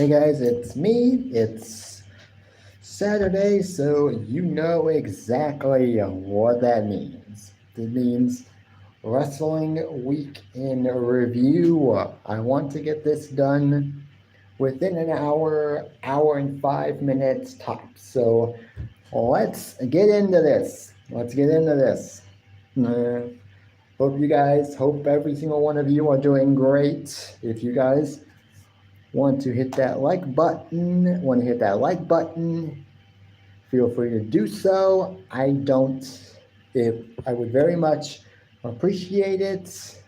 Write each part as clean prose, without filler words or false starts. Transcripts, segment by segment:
Hey guys, it's me. It's Saturday, so you know exactly what that means. It means Wrestling Week in Review. I want to get this done within an hour and 5 minutes tops. So let's get into this. Uh, hope every single one of you are doing great. If you guys want to hit that like button, feel free to do so. I would very much appreciate it.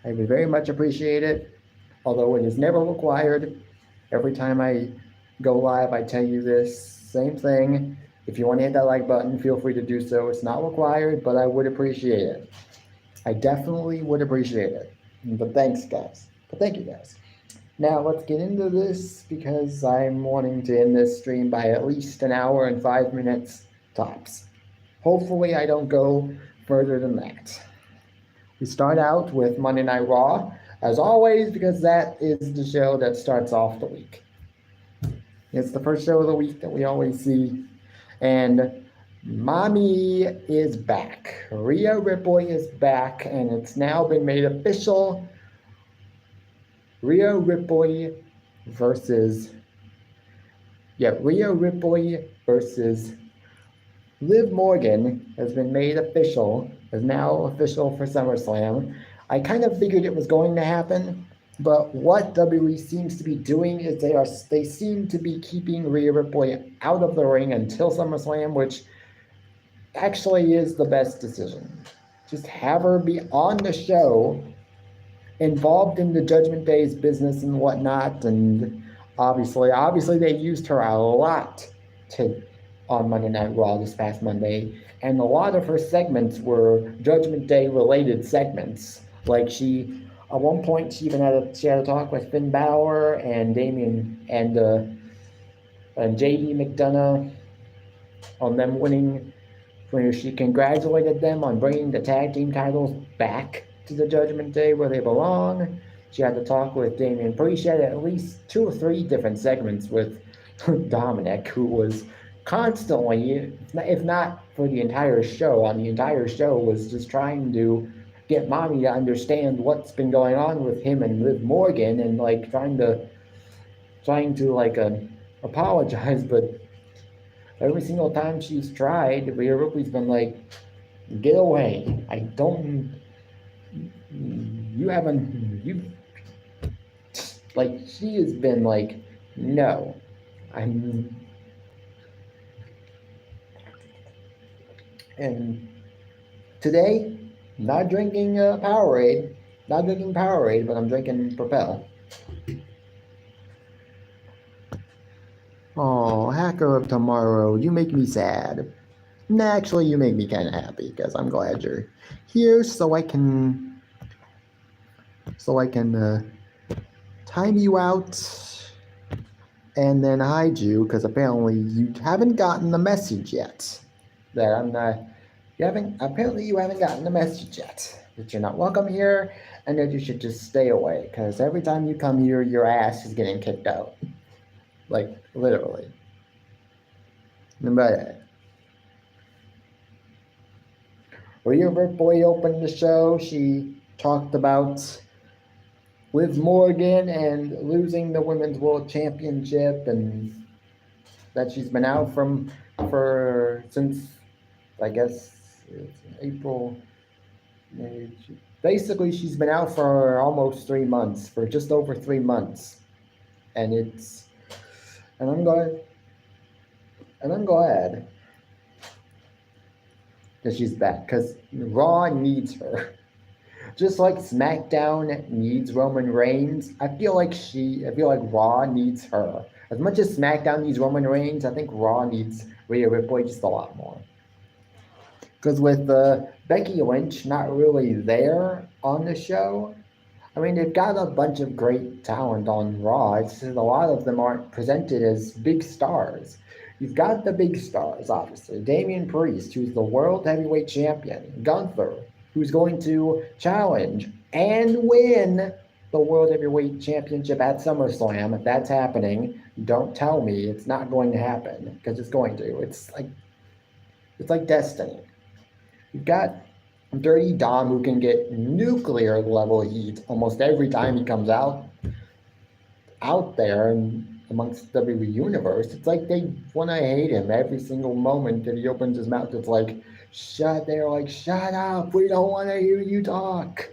Although it is never required. Every time I go live, I tell you this same thing. If you want to hit that like button, feel free to do so. It's not required, but I would appreciate it. I definitely would appreciate it. But thanks, guys. But thank you, guys. Now let's get into this because I'm wanting to end this stream by at least an hour and 5 minutes tops. Hopefully I don't go further than that. We start out with Monday Night Raw, as always, because that is the show that starts off the week. It's the first show of the week that we always see. And Mommy is back. Rhea Ripley is back, and it's now been made official. Rhea Ripley versus Liv Morgan has been made official, is now official for SummerSlam. I kind of figured it was going to happen, but what WWE seems to be doing is they seem to be keeping Rhea Ripley out of the ring until SummerSlam, which actually is the best decision. Just have her be on the show, involved in the Judgment Day's business and whatnot, and obviously they used her a lot on Monday Night Raw this past Monday, and a lot of her segments were Judgment Day related segments. Like at one point she even had a talk with Finn Balor and Damian and JD McDonough on them winning, where she congratulated them on bringing the tag team titles back to the Judgment Day where they belong. She had to talk with Damian Priest. She had at least 2 or 3 different segments with Dominic, who was constantly, if not for the entire show, was just trying to get Mommy to understand what's been going on with him and Liv Morgan, and like trying to apologize, but every single time she's tried, Rhea Ripley's been like, get away. She has been like, no. And today, not drinking Powerade, but I'm drinking Propel. Oh, Hacker of Tomorrow, you make me sad. Actually, you make me kind of happy because I'm glad you're here, so I can time you out and then hide you, because apparently you haven't gotten the message yet. You haven't gotten the message yet that you're not welcome here, and that you should just stay away, because every time you come here, your ass is getting kicked out. Like, literally. But Rhea Ripley opened the show. She talked about Liv Morgan and losing the Women's World Championship, and that she's been out since, I guess, it's April. Basically, she's been out for almost 3 months, for just over 3 months, and I'm glad that she's back, because Raw needs her. Just like SmackDown needs Roman Reigns, I feel like Raw needs her. As much as SmackDown needs Roman Reigns, I think Raw needs Rhea Ripley just a lot more. Because with Becky Lynch not really there on the show, I mean, they've got a bunch of great talent on Raw. It's just a lot of them aren't presented as big stars. You've got the big stars, obviously. Damian Priest, who's the World Heavyweight Champion. Gunther, who's going to challenge and win the World Heavyweight Championship at SummerSlam. That's happening. Don't tell me it's not going to happen, because it's going to. It's like destiny. You've got Dirty Dom, who can get nuclear level heat almost every time he comes out there and amongst WWE Universe. It's like they want to hate him every single moment that he opens his mouth. It's like, they're like, shut up, we don't want to hear you talk.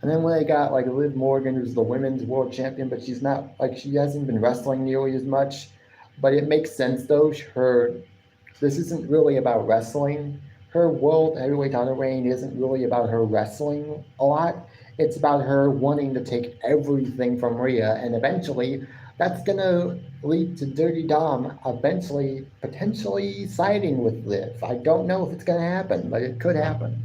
And then when they got like Liv Morgan, who's the women's world champion, but she's not, like, she hasn't been wrestling nearly as much. But it makes sense though. This isn't really about wrestling. Her world heavyweight title reign isn't really about her wrestling a lot. It's about her wanting to take everything from Rhea, and eventually that's gonna lead to Dirty Dom eventually potentially siding with Liv. I don't know if it's gonna happen, but it could happen.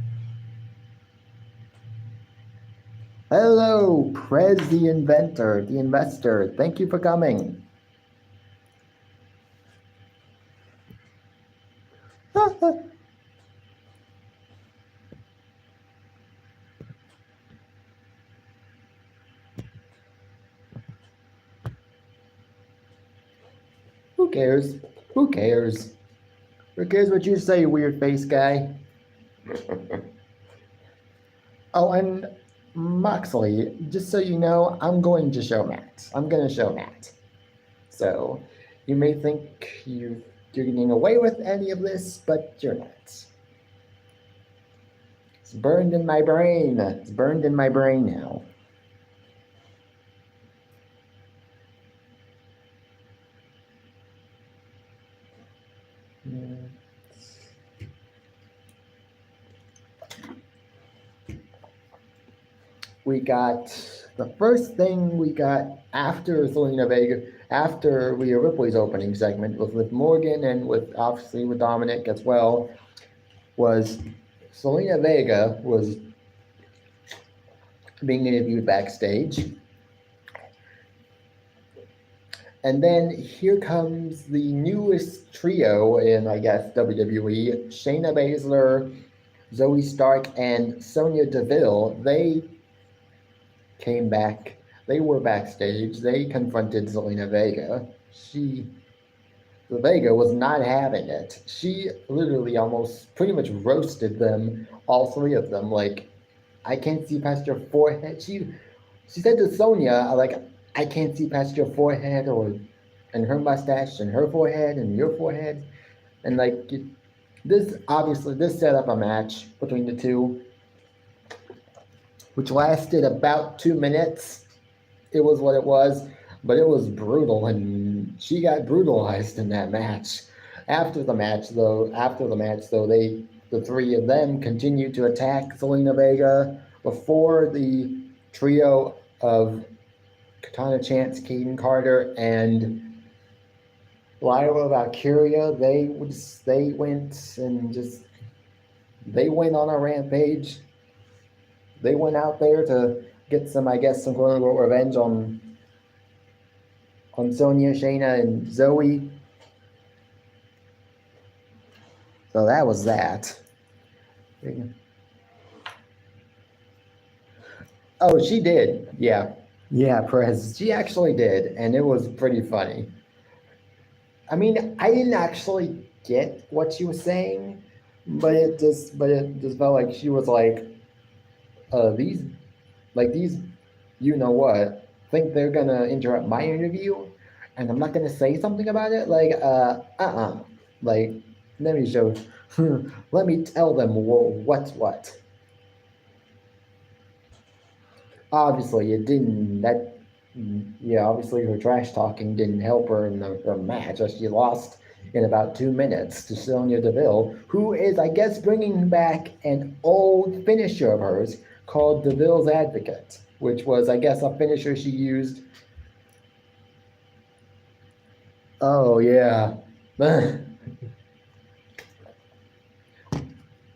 Hello, Prez the Inventor, the Investor. Thank you for coming. Who cares? Who cares? Who cares what you say, weird face guy? Oh, and Moxley, just so you know, I'm going to show Matt. I'm going to show Matt. So you may think you're getting away with any of this, but you're not. It's burned in my brain. It's burned in my brain now. We got the first thing we got after Zelina Vega, after Rhea Ripley's opening segment with Morgan and obviously with Dominic as well, was Zelina Vega was being interviewed backstage. And then here comes the newest trio in, I guess, WWE, Shayna Baszler, Zoe Stark, and Sonya Deville. They came back. They were backstage. They confronted Zelina Vega. The Vega was not having it. She literally almost pretty much roasted them, all three of them. Like, I can't see past your forehead. She said to Sonya, like, I can't see past your forehead and her mustache and her forehead and your forehead. And like, this set up a match between the two, which lasted about 2 minutes. It was what it was, but it was brutal, and she got brutalized in that match. After the match, though, the three of them continued to attack Zelina Vega before the trio of Katana Chance, Kaden Carter, and Lyra Valkyria. They went on a rampage. They went out there to get some quote-unquote revenge on Sonya, Shayna, and Zoe. So that was that. Oh, she did. Yeah. Yeah, Perez. She actually did, and it was pretty funny. I mean, I didn't actually get what she was saying, but it just felt like she was like, these, you know what, think they're gonna interrupt my interview, and I'm not gonna say something about it. Like, like, let me show, let me tell them what's what. Obviously, it didn't. Obviously, her trash talking didn't help her in the match. She lost in about 2 minutes to Sonya Deville, who is, I guess, bringing back an old finisher of hers called Deville's Advocate, which was, I guess, a finisher she used. Oh, yeah.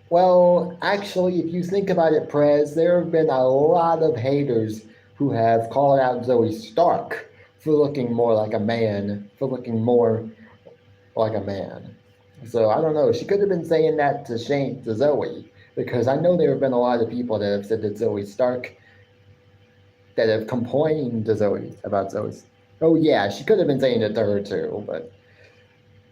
Well, actually, if you think about it, Prez, there have been a lot of haters who have called out Zoe Stark for looking more like a man, So I don't know. She could have been saying that to Zoe, because I know there have been a lot of people that have said that Zoe Stark, that have complained to Zoe about Zoe's. Oh yeah, she could have been saying it to her too,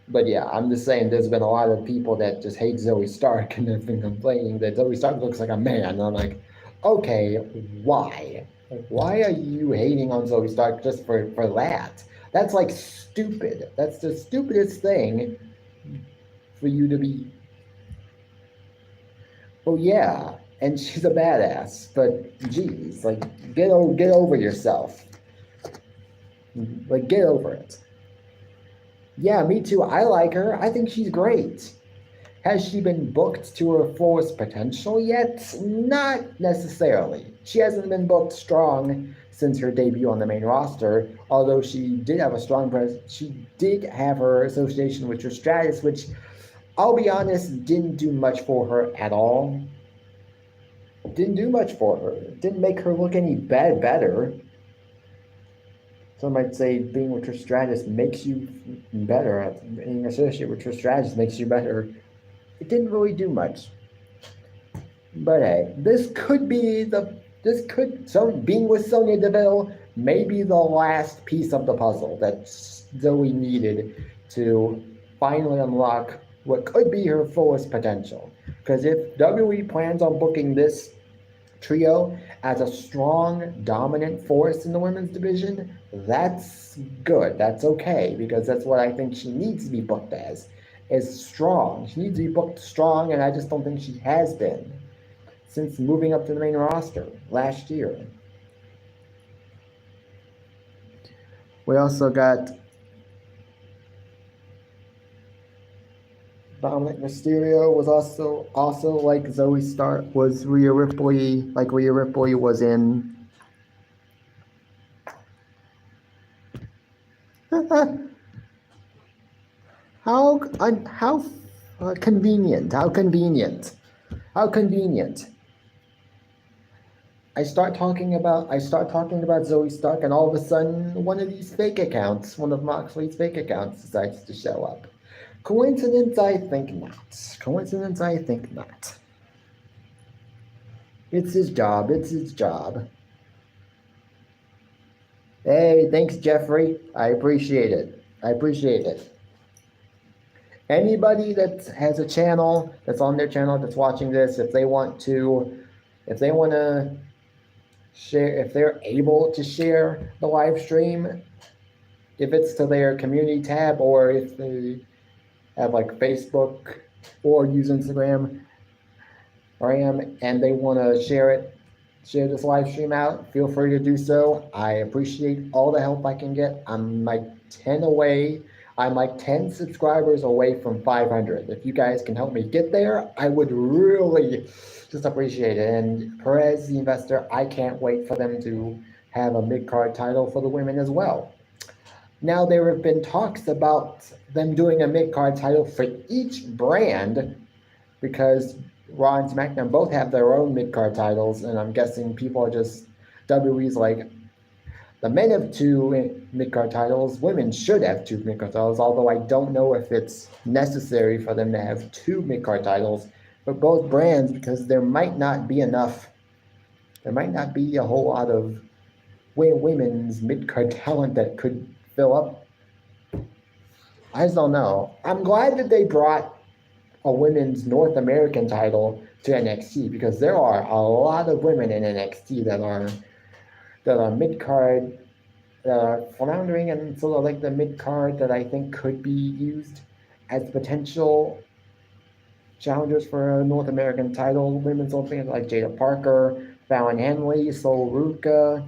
but yeah, I'm just saying there's been a lot of people that just hate Zoe Stark and have been complaining that Zoe Stark looks like a man. And I'm like, okay, why? Like, why are you hating on Zoe Stark just for that? That's like stupid. That's the stupidest thing for you to be. Oh yeah, and she's a badass, but geez, like get over yourself. Like get over it. Yeah, me too. I like her. I think she's great. Has she been booked to her fullest potential yet? Not necessarily. She hasn't been booked strong since her debut on the main roster, although she did have a strong presence. She did have her association with Trish Stratus, which I'll be honest, didn't do much for her at all. Didn't do much for her. Didn't make her look any better. Some might say being with Trish Stratus makes you better. Being associated with Trish Stratus makes you better. It didn't really do much. But hey, being with Sonya Deville may be the last piece of the puzzle that Zoe needed to finally unlock what could be her fullest potential. Because if WWE plans on booking this trio as a strong, dominant force in the women's division, that's good. That's okay, because that's what I think she needs to be booked as, is strong. She needs to be booked strong, and I just don't think she has been since moving up to the main roster last year. We also got Dominic Mysterio was also like Zoe Stark, was Rhea Ripley, like Rhea Ripley was in how convenient, how convenient, how convenient. I start talking about Zoe Stark, and all of a sudden one of these fake accounts, one of Moxley's fake accounts, decides to show up. Coincidence? I think not. Coincidence? I think not. It's his job. It's his job. Hey, thanks, Jeffrey. I appreciate it. I appreciate it. Anybody that has a channel, that's on their channel, that's watching this, if they want to share, if they're able to share the live stream, if it's to their community tab, or if they have like Facebook or use Instagram and they want to share this live stream out, feel free to do so. I appreciate all the help I can get. I'm like 10 subscribers away from 500. If you guys can help me get there, I would really just appreciate it. And Perez, the investor, I can't wait for them to have a mid-card title for the women as well. Now, there have been talks about them doing a mid-card title for each brand, because Raw and SmackDown both have their own mid-card titles, and I'm guessing people are just, WWE's like, the men have 2 mid-card titles, women should have 2 mid-card titles, although I don't know if it's necessary for them to have 2 mid-card titles for both brands, because there might not be a whole lot of women's mid-card talent that could fill up. I just don't know. I'm glad that they brought a women's North American title to NXT, because there are a lot of women in NXT that are mid-card, floundering, and sort of like the mid-card that I think could be used as potential challengers for a North American title, women's opening, like Jada Parker, Fallon Henley, Sol Ruka,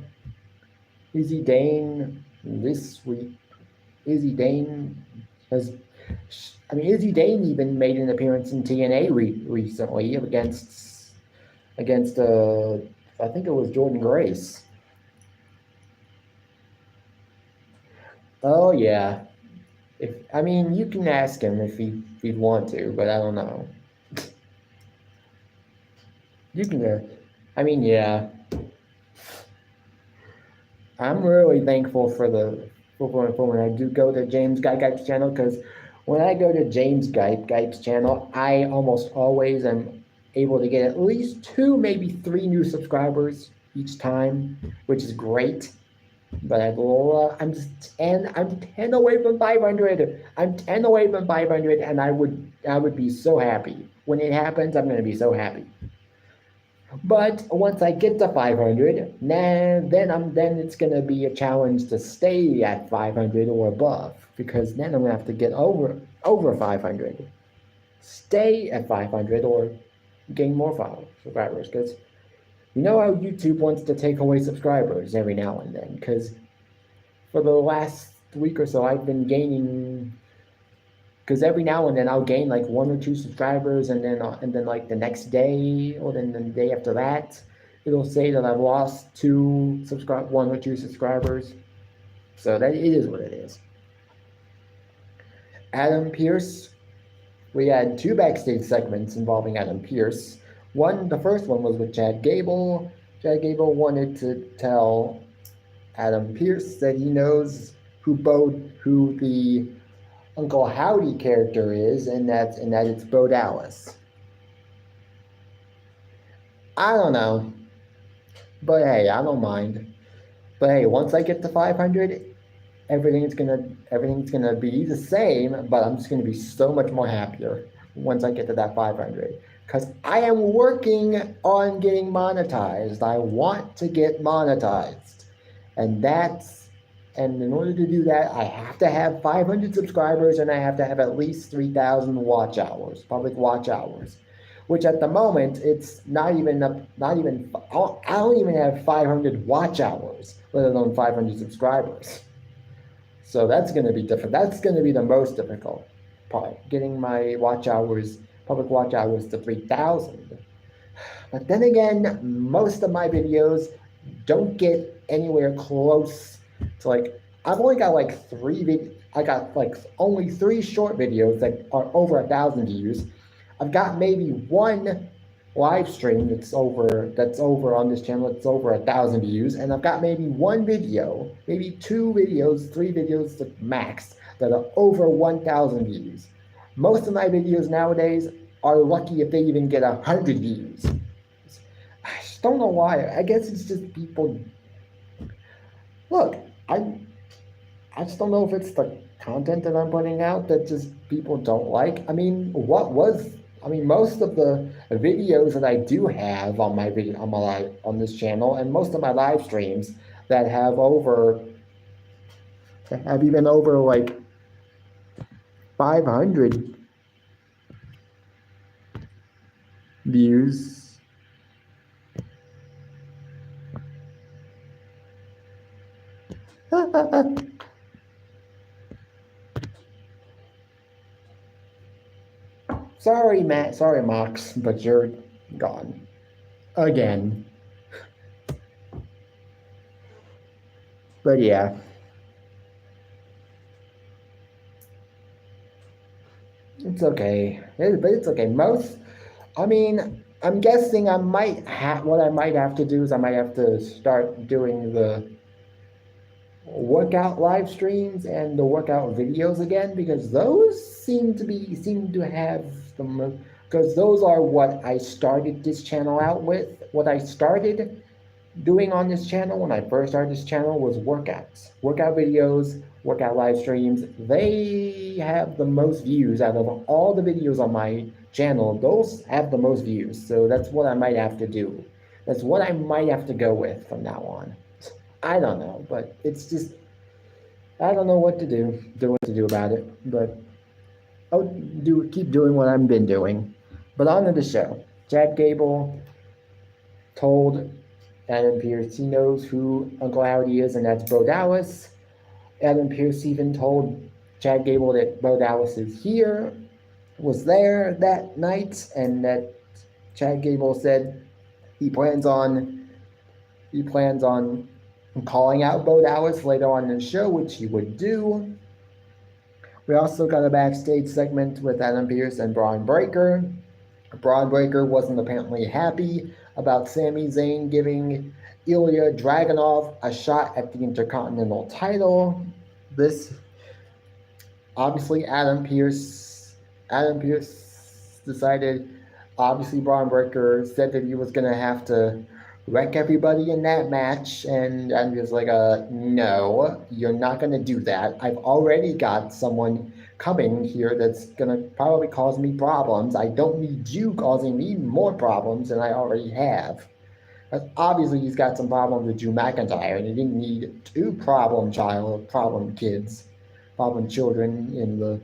Izzy Dane this week. Izzy Dane even made an appearance in TNA recently against I think it was Jordan Grace. Oh yeah. You can ask him if he'd want to, but I don't know. You can, yeah. I'm really thankful for when I do go to James Gype's channel, because when I go to James Gype's channel, I almost always am able to get at least 2, maybe 3 new subscribers each time, which is great. But I'm 10 away from 500. I'm 10 away from 500, and I would be so happy. When it happens, I'm gonna be so happy. But once I get to 500, then it's gonna be a challenge to stay at 500 or above, because then I'm gonna have to get over 500, stay at 500, or gain more subscribers. Because you know how YouTube wants to take away subscribers every now and then. Because for the last week or so, I've been gaining. Because every now and then I'll gain like 1 or 2 subscribers, and then like the next day, or then the day after that, it'll say that I've lost 1 or 2 subscribers. So that it is what it is. Adam Pearce. We had 2 backstage segments involving Adam Pearce. The first one was with Chad Gable. Chad Gable wanted to tell Adam Pearce that he knows who the Uncle Howdy character is, and that it's Bo Dallas. I don't know, but hey, I don't mind. But hey, once I get to 500, everything's gonna be the same, but I'm just gonna be so much more happier once I get to that 500. Because I am working on getting monetized. I want to get monetized, and in order to do that, I have to have 500 subscribers, and I have to have at least 3,000 watch hours, public watch hours, which at the moment it's not even I don't even have 500 watch hours, let alone 500 subscribers. So that's going to be different. That's going to be the most difficult part, getting my public watch hours to 3,000. But then again, most of my videos don't get anywhere close to I've only got only 3 short videos that are over 1,000 views. I've got maybe 1 live stream that's over on this channel. It's over 1,000 views, and I've got maybe 1 video, maybe 2 videos, 3 videos at max that are over 1,000 views. Most of my videos nowadays are lucky if they even get 100 views. I just don't know why. I guess it's just people. Look, I just don't know if it's the content that I'm putting out that just people don't like. Most of the videos that I do have on on this channel, and most of my live streams that have even over 500 views. Sorry, Matt. Sorry, Mox, but you're gone again. But yeah. It's okay. But it's okay. I'm guessing what I might have to do is I might have to start doing the workout live streams and the workout videos again, because those seem to have because those are what I started this channel out with. What I started doing on this channel when I first started this channel was workout videos, workout live streams. They have the most views out of all the videos on my channel. Those have the most views, so that's what I might have to do. That's what I might have to go with from now on. I don't know, but it's just I don't know what to do about it. But I'll keep doing what I've been doing. But on to the show. Chad Gable told Adam Pearce he knows who Uncle Howdy is, and that's Bo Dallas. Adam Pearce even told Chad Gable that Bo Dallas was there that night, and that Chad Gable said he plans on calling out Bo Dallas later on in the show, which he would do. We also got a backstage segment with Adam Pearce and Bron Breakker. Bron Breakker wasn't apparently happy about Sami Zayn giving Ilya Dragunov a shot at the Intercontinental title. This, obviously, Adam Pearce decided, obviously Bron Breakker said that he was going to have to wreck everybody in that match. And I'm just like, no, you're not going to do that. I've already got someone coming here that's going to probably cause me problems. I don't need you causing me more problems than I already have. But obviously, he's got some problems with Drew McIntyre, and he didn't need two problem kids, problem children in the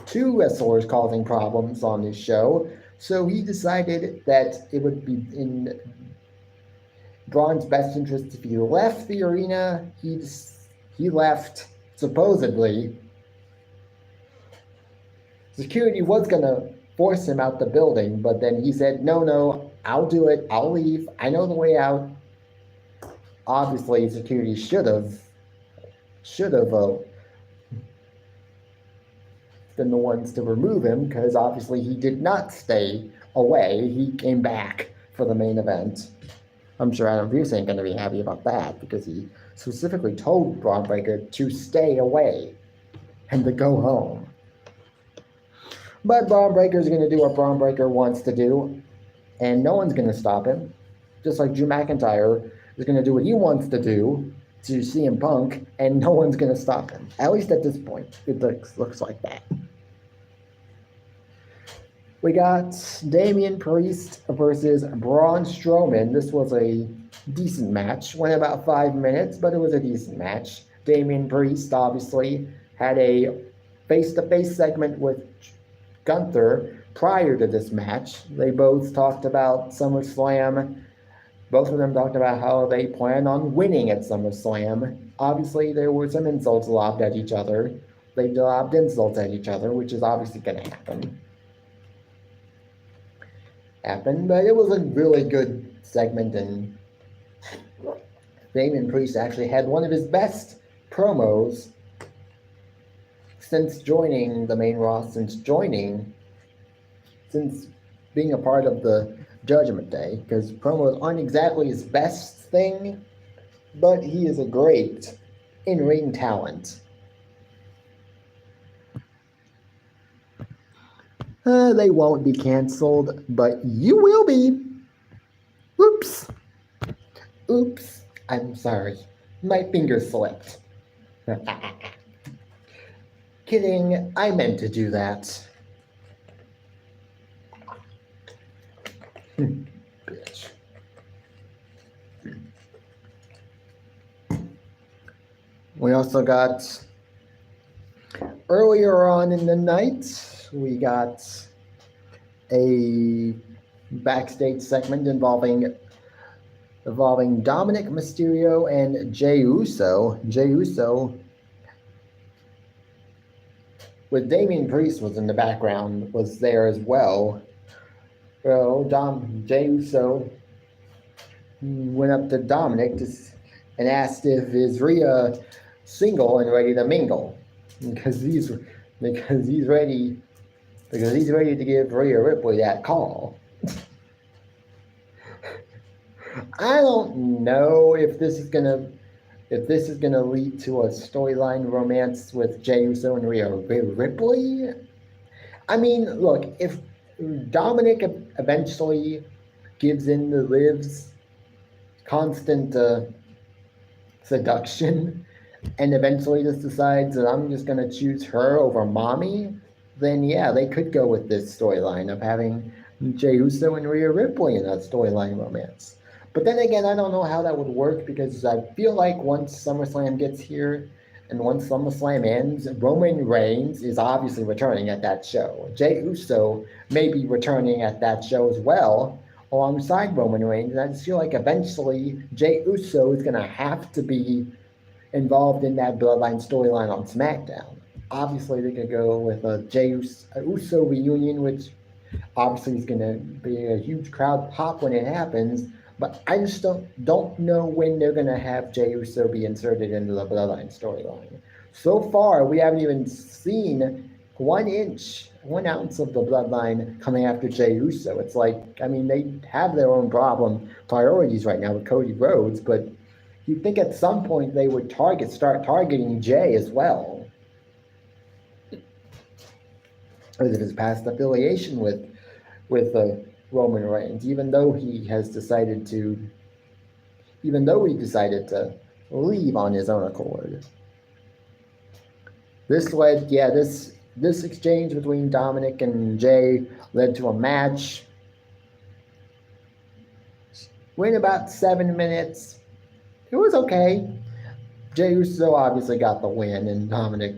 two wrestlers causing problems on this show. So he decided that it would be in Braun's best interest if he left the arena. He left, supposedly. Security was going to force him out the building, but then he said, no, I'll do it. I'll leave. I know the way out. Obviously, security should have been the ones to remove him, because obviously he did not stay away. He came back for the main event. I'm sure Adam Pearce ain't going to be happy about that, because he specifically told Bron Breakker to stay away and to go home. But Bron Breakker is going to do what Bron Breakker wants to do, and no one's going to stop him. Just like Drew McIntyre is going to do what he wants to do to CM Punk, and no one's going to stop him. At least at this point, it looks like that. We got Damian Priest versus Braun Strowman. This was a decent match. Went about 5 minutes, but it was a decent match. Damian Priest obviously had a face-to-face segment with Gunther prior to this match. They both talked about SummerSlam. Both of them talked about how they plan on winning at SummerSlam. Obviously, there were some insults lobbed at each other. They lobbed insults at each other, which is obviously going to happen. But it was a really good segment, and Damian Priest actually had one of his best promos since joining the main roster, since being a part of the Judgment Day, because promos aren't exactly his best thing, but he is a great in-ring talent. They won't be canceled, but you will be. Oops. I'm sorry. My finger slipped. Kidding. I meant to do that. Bitch. We also got, earlier on in the night, we got a backstage segment involving Dominic Mysterio and Jey Uso. Jey Uso, with Damian Priest was in the background, was there as well. Well, Jey Uso went up to Dominic and asked if is Rhea single and ready to mingle, because he's ready to give Rhea Ripley that call. I don't know if this is gonna lead to a storyline romance with Jey Uso and Rhea Ripley. I mean, look, if Dominic eventually gives in to Liv's constant seduction, and eventually just decides that I'm just gonna choose her over mommy, then yeah, they could go with this storyline of having Jey Uso and Rhea Ripley in a storyline romance. But then again, I don't know how that would work, because I feel like once SummerSlam gets here and once SummerSlam ends, Roman Reigns is obviously returning at that show. Jey Uso may be returning at that show as well, alongside Roman Reigns. And I just feel like eventually Jey Uso is going to have to be involved in that Bloodline storyline on SmackDown. Obviously, they could go with a Jey Uso reunion, which obviously is going to be a huge crowd pop when it happens. But I just don't know when they're going to have Jey Uso be inserted into the Bloodline storyline. So far, we haven't even seen 1 ounce of the Bloodline coming after Jey Uso. It's like, I mean, they have their own priorities right now with Cody Rhodes, but you'd think at some point they would start targeting Jey as well, because of his past affiliation with Roman Reigns, even though he decided to leave on his own accord. This exchange between Dominic and Jay led to a match. Went about 7 minutes. It was okay. Jey Uso obviously got the win, and Dominic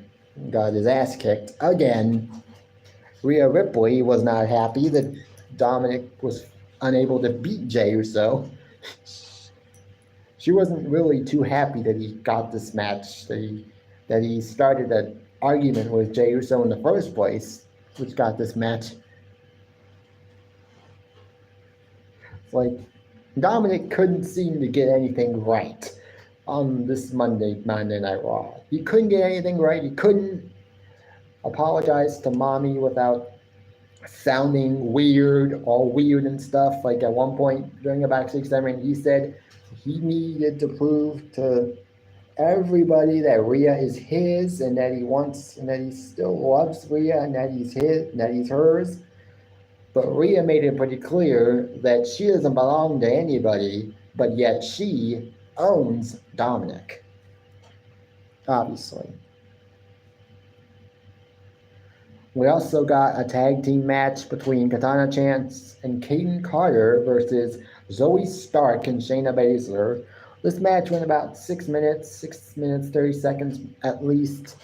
got his ass kicked again. Rhea Ripley was not happy that Dominic was unable to beat Jey Uso. She wasn't really too happy that he got this match, that he started an argument with Jey Uso in the first place, which got this match. It's like Dominic couldn't seem to get anything right on this Monday Night Raw. He couldn't get anything right. He couldn't apologize to Mommy without sounding weird, all weird and stuff. Like at one point during a backstage segment, he said he needed to prove to everybody that Rhea is his, and that he still loves Rhea, and that he's hers. But Rhea made it pretty clear that she doesn't belong to anybody, but yet she owns Dominic. Obviously. We also got a tag team match between Katana Chance and Kayden Carter versus Zoe Stark and Shayna Baszler. This match went about 6 minutes, 30 seconds at least.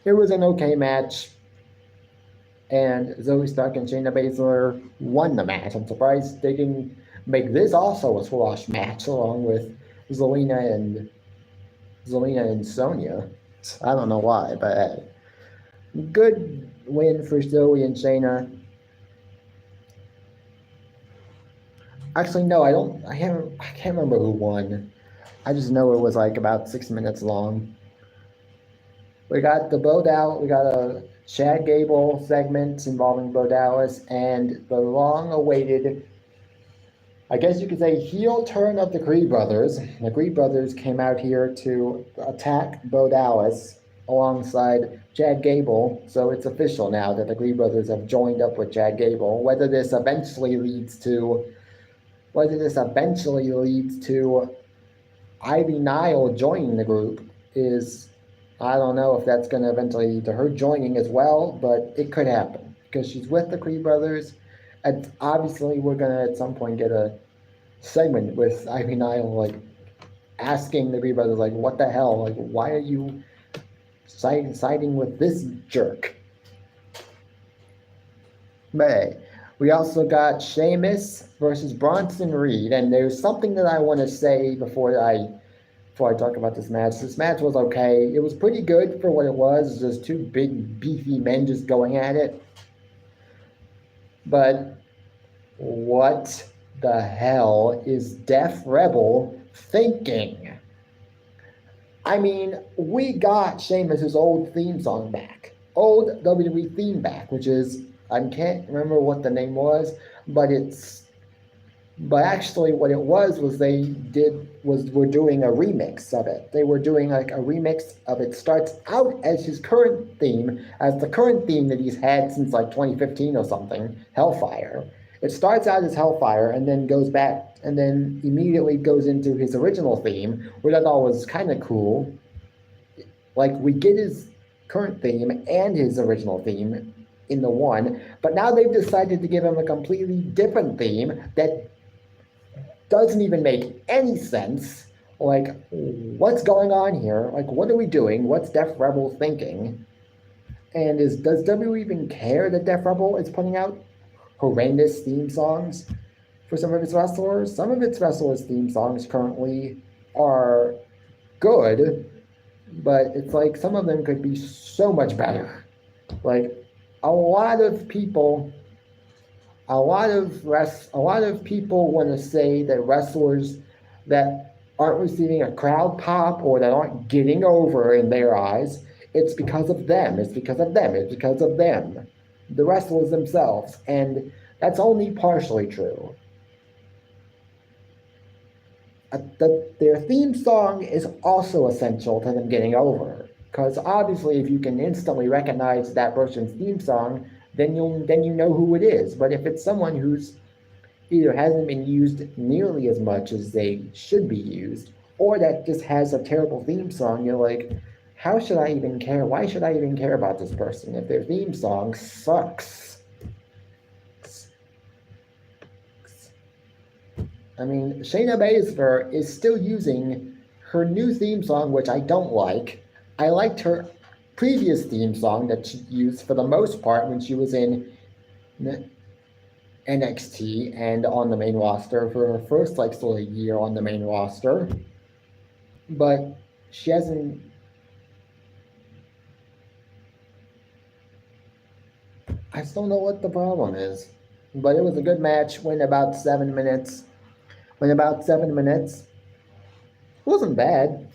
It was an okay match. And Zoe Stark and Shayna Baszler won the match. I'm surprised they didn't make this also a squash match along with Zelina and Sonya. I don't know why, but good win for Zoe and Shayna. Actually, no, I can't remember who won. I just know it was like about 6 minutes long. We got a Chad Gable segment involving Bo Dallas and the long-awaited, I guess you could say, heel turn of the Creed Brothers. The Creed Brothers came out here to attack Bo Dallas alongside Chad Gable. So it's official now that the Creed Brothers have joined up with Chad Gable. Whether this eventually leads to Ivy Nile joining the group is, I don't know if that's going to eventually lead to her joining as well, but it could happen because she's with the Creed Brothers. And obviously, we're going to at some point get a segment with Ivy Nile, like, asking the Creed Brothers, like, what the hell? Like, why are you siding with this jerk? But hey, we also got Sheamus versus Bronson Reed, and there's something that I want to say before I talk about this match. This match was okay. It was pretty good for what it was. Just two big, beefy men just going at it. But what the hell is Def Rebel thinking? I mean, we got Sheamus' old theme song back. Old WWE theme back, which is, I can't remember what the name was, but actually what it was we're doing a remix of it. They were doing like a remix of it. Starts out as his current theme, as the current theme that he's had since like 2015 or something, Hellfire. It starts out as Hellfire and then goes back and then immediately goes into his original theme, which I thought was kind of cool. Like, we get his current theme and his original theme in the one, but now they've decided to give him a completely different theme that doesn't even make any sense. Like, what's going on here? Like, what are we doing? What's Def Rebel thinking? And does WWE even care that Def Rebel is putting out horrendous theme songs for some of its wrestlers? Some of its wrestlers' theme songs currently are good, but it's like some of them could be so much better. Like, a lot of people want to say that wrestlers that aren't receiving a crowd pop or that aren't getting over in their eyes, it's because of them. It's because of them. The wrestlers themselves. And that's only partially true. Their theme song is also essential to them getting over. Because obviously, if you can instantly recognize that person's theme song, then you know who it is. But if it's someone who's either hasn't been used nearly as much as they should be used, or that just has a terrible theme song. You're like, how should I even care? Why should I even care about this person if their theme song sucks? I mean, Shayna Baszler is still using her new theme song, which I don't like. I liked her previous theme song that she used for the most part when she was in NXT and on the main roster for her first sort of year on the main roster. But she hasn't. I just don't know what the problem is. But it was a good match. Went about 7 minutes. It wasn't bad.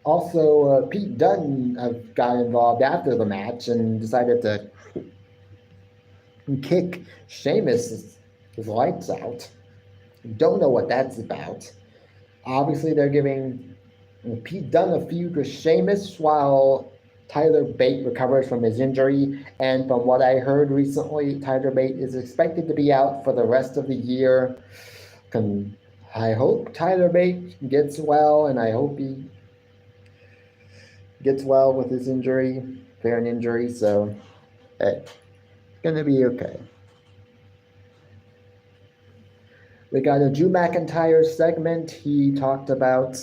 Also, Pete Dunne got involved after the match and decided to kick Sheamus' lights out. Don't know what that's about. Obviously, they're giving Pete Dunne a feud with Sheamus while Tyler Bate recovers from his injury. And from what I heard recently, Tyler Bate is expected to be out for the rest of the year. I hope Tyler Bate gets well, and I hope he gets well with his injury, fair injury. So, hey, it's going to be okay. We got a Drew McIntyre segment. He talked about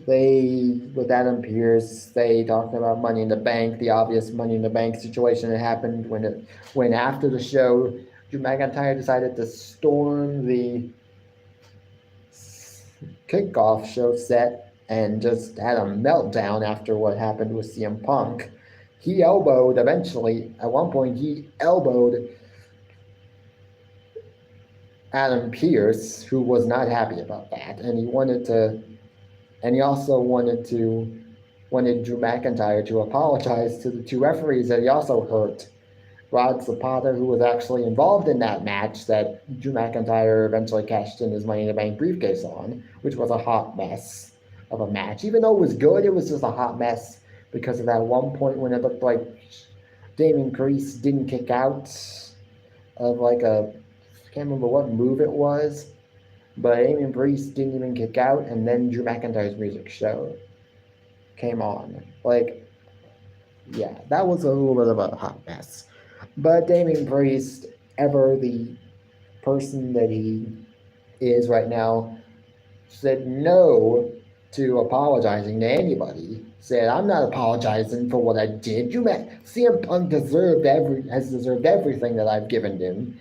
with Adam Pearce, they talked about Money in the Bank, the obvious Money in the Bank situation that happened when after the show, Drew McIntyre decided to storm the kickoff show set and just had a meltdown after what happened with CM Punk. He elbowed, eventually, at one point, he elbowed Adam Pearce, who was not happy about that, and he also wanted Drew McIntyre to apologize to the two referees that he also hurt. Rod Zapata, who was actually involved in that match that Drew McIntyre eventually cashed in his Money in the Bank briefcase on, which was a hot mess of a match. Even though it was good, it was just a hot mess because of that one point when it looked like Damian Priest didn't kick out of I can't remember what move it was, but Damian Priest didn't even kick out, and then Drew McIntyre's music show came on. Yeah, that was a little bit of a hot mess. But Damian Priest, ever the person that he is right now, said no to apologizing to anybody. Said, I'm not apologizing for what I did. CM Punk has deserved everything that I've given him.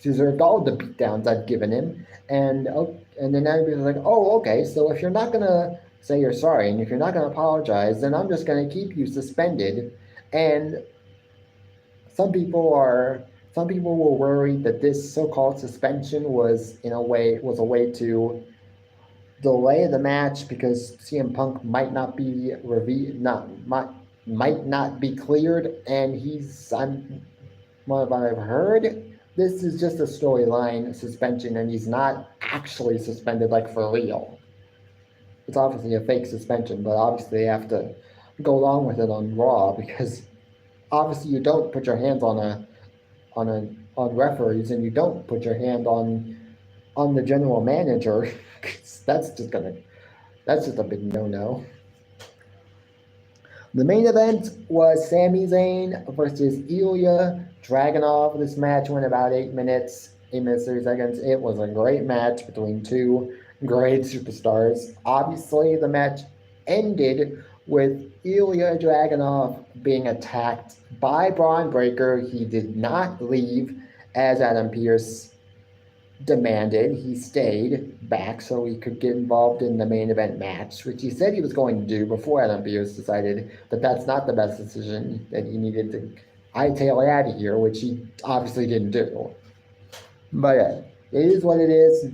Deserved all the beatdowns I've given him. And then everybody's like, oh, okay, so if you're not going to say you're sorry and if you're not going to apologize, then I'm just going to keep you suspended. And some people were worried that this so-called suspension was a way to delay the match because CM Punk might not be cleared, and what I've heard, this is just a storyline suspension, and he's not actually suspended for real. It's obviously a fake suspension, but obviously they have to go along with it on Raw because obviously you don't put your hands on referees, and you don't put your hand on the general manager. That's just a big no-no. The main event was Sami Zayn versus Ilya Dragunov. This match went about 8 minutes, 30 seconds. It was a great match between two great superstars. Obviously, the match ended with Ilya Dragunov being attacked by Braun Breaker. He did not leave as Adam Pearce demanded. He stayed back so he could get involved in the main event match, which he said he was going to do before Adam Pearce decided that that's not the best decision, that he needed to hightail it out of here, which he obviously didn't do. But yeah, it is what it is.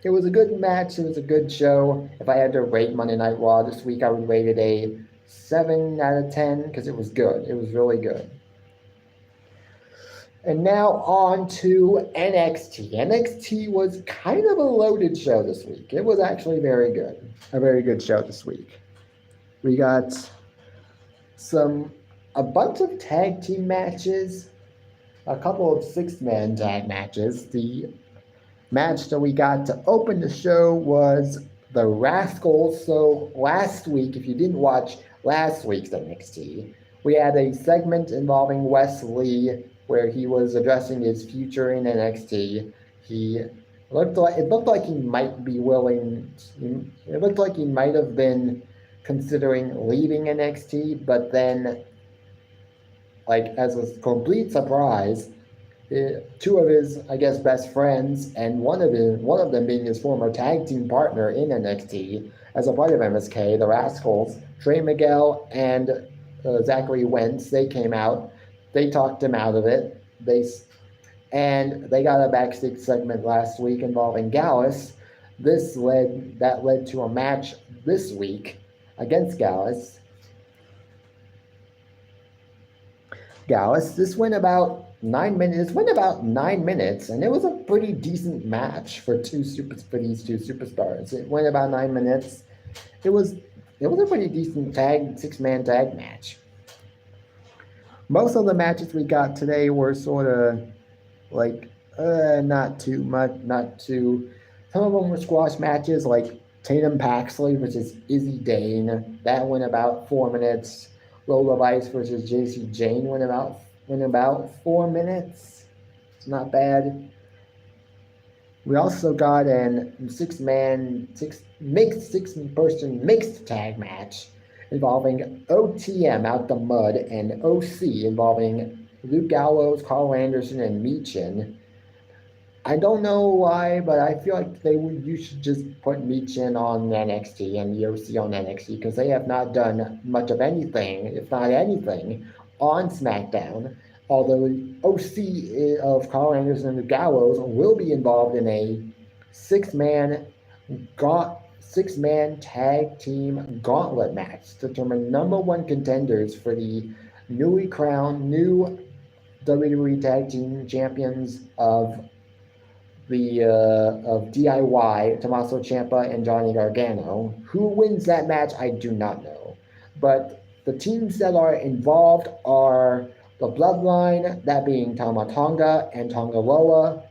It was a good match. It was a good show. If I had to rate Monday Night Raw this week, I would rate it a 7 out of 10 because it was good. It was really good. And now on to NXT. NXT was kind of a loaded show this week. It was actually very good. A very good show this week. We got some a bunch of tag team matches, a couple of six-man tag matches. The match that we got to open the show was the Rascals. So last week, if you didn't watch last week's NXT, we had a segment involving Wesley where he was addressing his future in NXT. It looked like he might be willing. It looked like he might have been considering leaving NXT, but then, like as a complete surprise, two of his, I guess, best friends, and one of them being his former tag team partner in NXT as a part of MSK, the Rascals, Trey Miguel and Zachary Wentz, they came out. They talked him out of it. They got a backstage segment last week involving Gallus. That led to a match this week against Gallus. This went about 9 minutes. It went about 9 minutes, and it was a pretty decent match for these two superstars. It went about 9 minutes. It was a pretty decent six-man tag match. Most of the matches we got today were sort of like not too much, Some of them were squash matches, like Tatum Paxley versus Izzy Dane. That went about 4 minutes. Lola Vice versus JC Jane went about 4 minutes. It's not bad. We also got a six-person mixed tag match involving OTM Out the Mud and OC involving Luke Gallows, Carl Anderson, and Michin. I don't know why, but I feel like you should just put Michin on NXT and the OC on NXT because they have not done much of anything, if not anything, on SmackDown. Although OC of Carl Anderson and Luke Gallows will be involved in a six-man tag team gauntlet match to determine number one contenders for the newly crowned new WWE Tag Team Champions of DIY, Tommaso Ciampa and Johnny Gargano. Who wins that match, I do not know. But the teams that are involved are the Bloodline, that being Tama Tonga and Tonga Loa,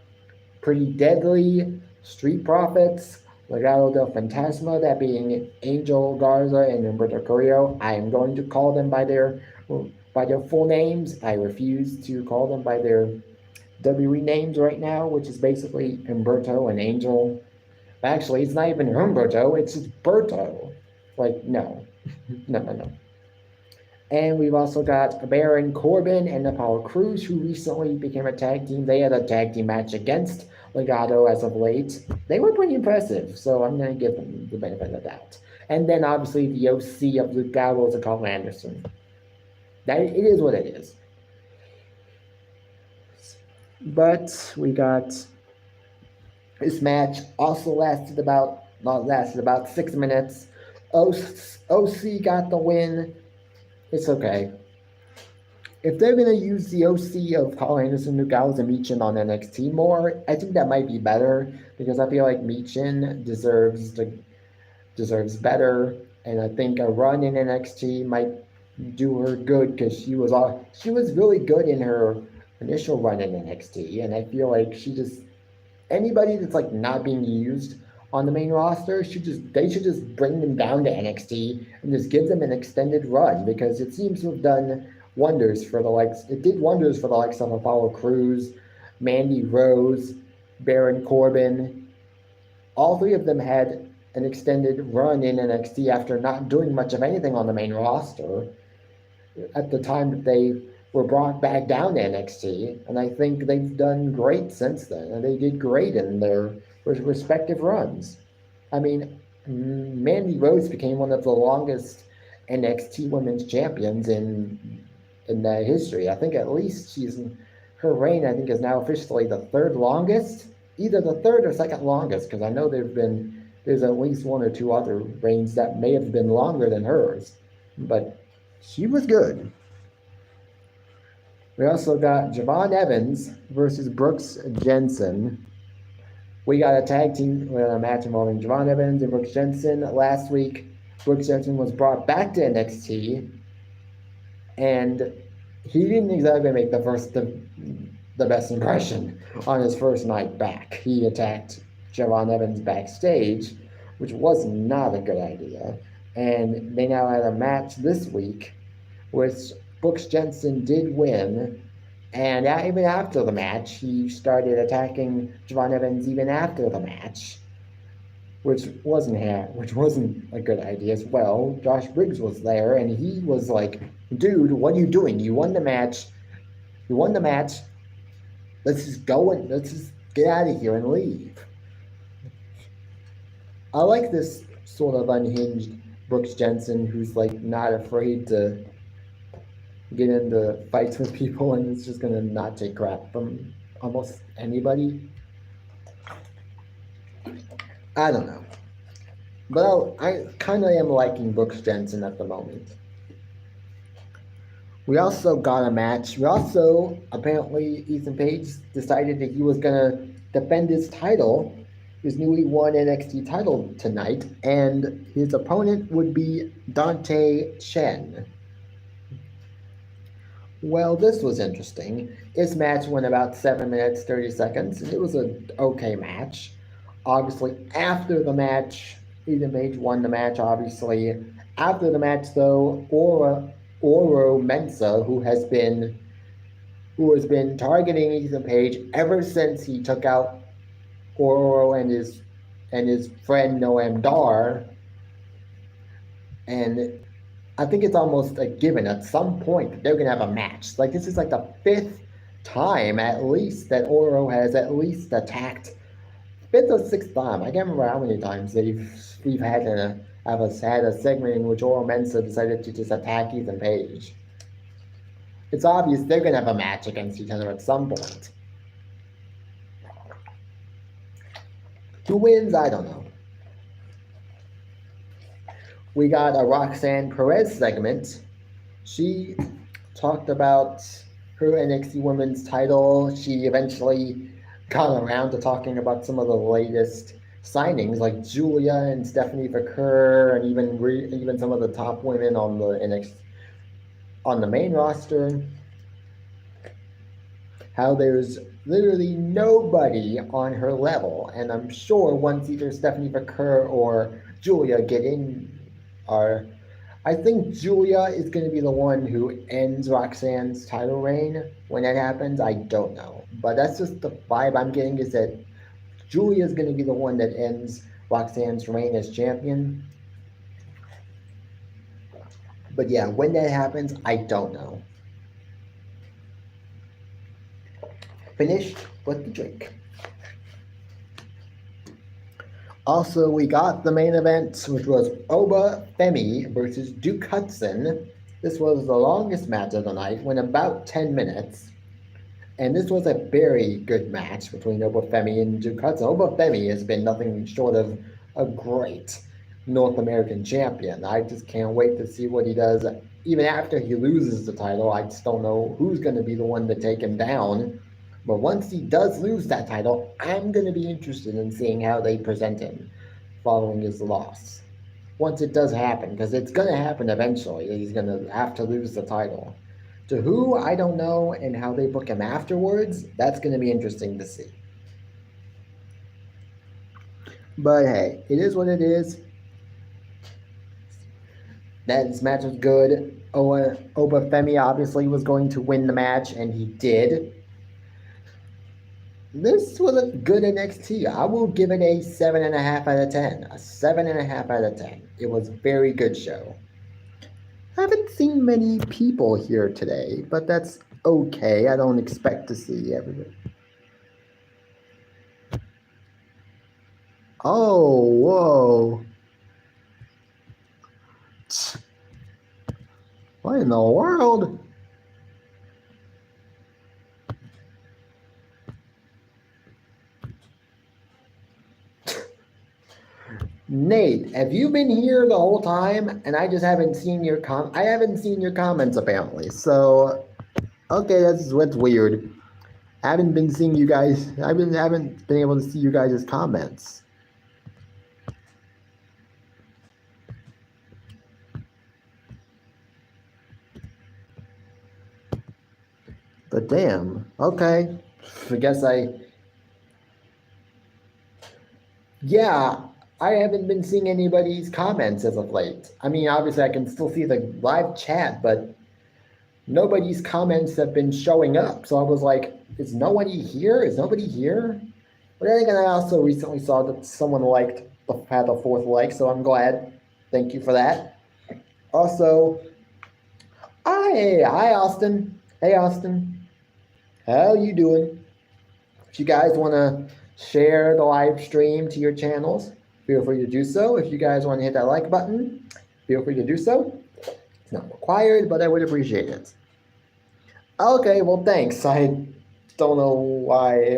Pretty Deadly, Street Profits, Legado del Fantasma, that being Angel Garza and Humberto Carrillo. I am going to call them by their full names. I refuse to call them by their WWE names right now, which is basically Humberto and Angel. Actually, it's not even Humberto, it's just Berto. Like, no. No. And we've also got Baron Corbin and Apollo Crews, who recently became a tag team. They had a tag team match against Legado as of late. They were pretty impressive, so I'm going to give them the benefit of the doubt. And then, obviously, the OC of Luke Gallows and Carl Anderson. It is what it is. But we got this match also lasted about 6 minutes. OC got the win. It's okay. If they're going to use the OC of Carl Anderson, Luke Gallows, and Michin on NXT more, I think that might be better because I feel like Michin deserves better, and I think a run in NXT might do her good because she was really good in her initial run in NXT, and I feel like anybody that's like not being used on the main roster they should just bring them down to NXT and just give them an extended run because it seems to have done wonders for the likes. It did wonders for the likes of Apollo Crews, Mandy Rose, Baron Corbin. All three of them had an extended run in NXT after not doing much of anything on the main roster at the time that they were brought back down to NXT, and I think they've done great since then, and they did great in their respective runs. I mean, Mandy Rose became one of the longest NXT Women's Champions in the history. I think at least her reign, I think, is now officially the third longest, either the third or second longest, because I know there's at least one or two other reigns that may have been longer than hers, but she was good. We also got Javon Evans versus Brooks Jensen. We got a tag team match involving Javon Evans and Brooks Jensen. Last week, Brooks Jensen was brought back to NXT, and he didn't exactly make the best impression on his first night back. He attacked Javon Evans backstage, which was not a good idea. And they now had a match this week, which Brooks Jensen did win. And even after the match, he started attacking Javon Evans even after the match, which wasn't a good idea as well. Josh Briggs was there, and he was like, "Dude, what are you doing? You won the match. You won the match. Let's just go and let's just get out of here and leave." I like this sort of unhinged Brooks Jensen who's like not afraid to get into fights with people and is just gonna not take crap from almost anybody. I don't know. But I kind of am liking Brooks Jensen at the moment. We also got a match. We also, apparently, Ethan Page decided that he was going to defend his title, his newly won NXT title tonight, and his opponent would be Dante Chen. Well, this was interesting. This match went about 7 minutes, 30 seconds, and it was an okay match. Obviously, after the match, Ethan Page won the match, obviously. After the match, though, Oro Mensah, who has been targeting Ethan Page ever since he took out Oro and his friend Noam Dar, and I think it's almost a given at some point they're gonna have a match. Like this is like the fifth time at least that Oro has at least attacked. Fifth or sixth time. I can't remember how many times we've had a segment in which Oro Mensah decided to just attack Ethan Page. It's obvious they're gonna have a match against each other at some point. Who wins? I don't know. We got a Roxanne Perez segment. She talked about her NXT Women's title. She eventually got around to talking about some of the latest signings, like Julia and Stephanie Vaquer, and even some of the top women on the main roster. How there's literally nobody on her level, and I'm sure once either Stephanie Vaquer or Julia get in, I think Julia is going to be the one who ends Roxanne's title reign. When that happens, I don't know. But that's just the vibe I'm getting, is that Julia is going to be the one that ends Roxanne's reign as champion. But yeah, when that happens, I don't know. Finished with the drink. Also, we got the main event, which was Oba Femi versus Duke Hudson. This was the longest match of the night, went about 10 minutes. And this was a very good match between Oba Femi and Duke Hudson. Oba Femi has been nothing short of a great North American champion. I just can't wait to see what he does. Even after he loses the title, I just don't know who's going to be the one to take him down. But once he does lose that title, I'm going to be interested in seeing how they present him following his loss. Once it does happen, because it's going to happen eventually. He's going to have to lose the title. To who, I don't know, and how they book him afterwards, that's going to be interesting to see. But hey, it is what it is. That match was good. Oba Femi obviously was going to win the match, and he did. This was a good NXT. I will give it a 7.5 out of 10. A 7.5 out of 10. It was a very good show. I haven't seen many people here today, but that's okay. I don't expect to see everybody. Oh, whoa. What in the world? Nate, have you been here the whole time? And I just haven't seen your I haven't seen your comments apparently. So, okay, that's weird. I haven't been seeing you guys. I haven't been able to see you guys' comments. But damn, okay. I guess yeah, I haven't been seeing anybody's comments as of late. I mean, obviously, I can still see the live chat, but nobody's comments have been showing up. So I was like, is nobody here? Is nobody here? But then again, I also recently saw that someone had the fourth like, so I'm glad. Thank you for that. Also, hi Austin. Hey Austin, how you doing? If you guys want to share the live stream to your channels, feel free to do so. If you guys want to hit that like button, feel free to do so. It's not required, but I would appreciate it. Okay, well, thanks. I don't know why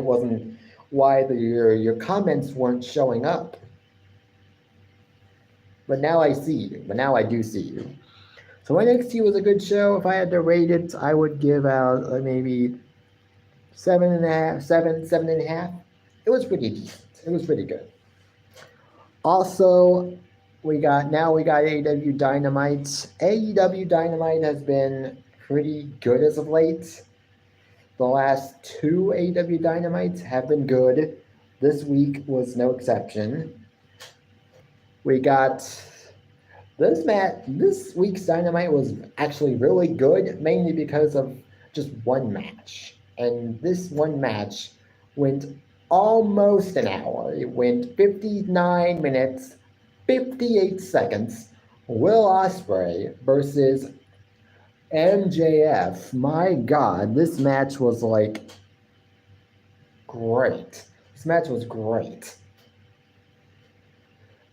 your comments weren't showing up. But now I see you. But now I do see you. So NXT was a good show. If I had to rate it, I would give out maybe 7.5, 7.5. It was pretty decent. It was pretty good. Also, we got AEW Dynamite. AEW Dynamite has been pretty good as of late. The last two AEW Dynamites have been good. This week was no exception. We got this week's Dynamite was actually really good, mainly because of just one match. And this one match went almost an hour. It went 59 minutes, 58 seconds. Will Ospreay versus MJF. My God, this match was like great. This match was great.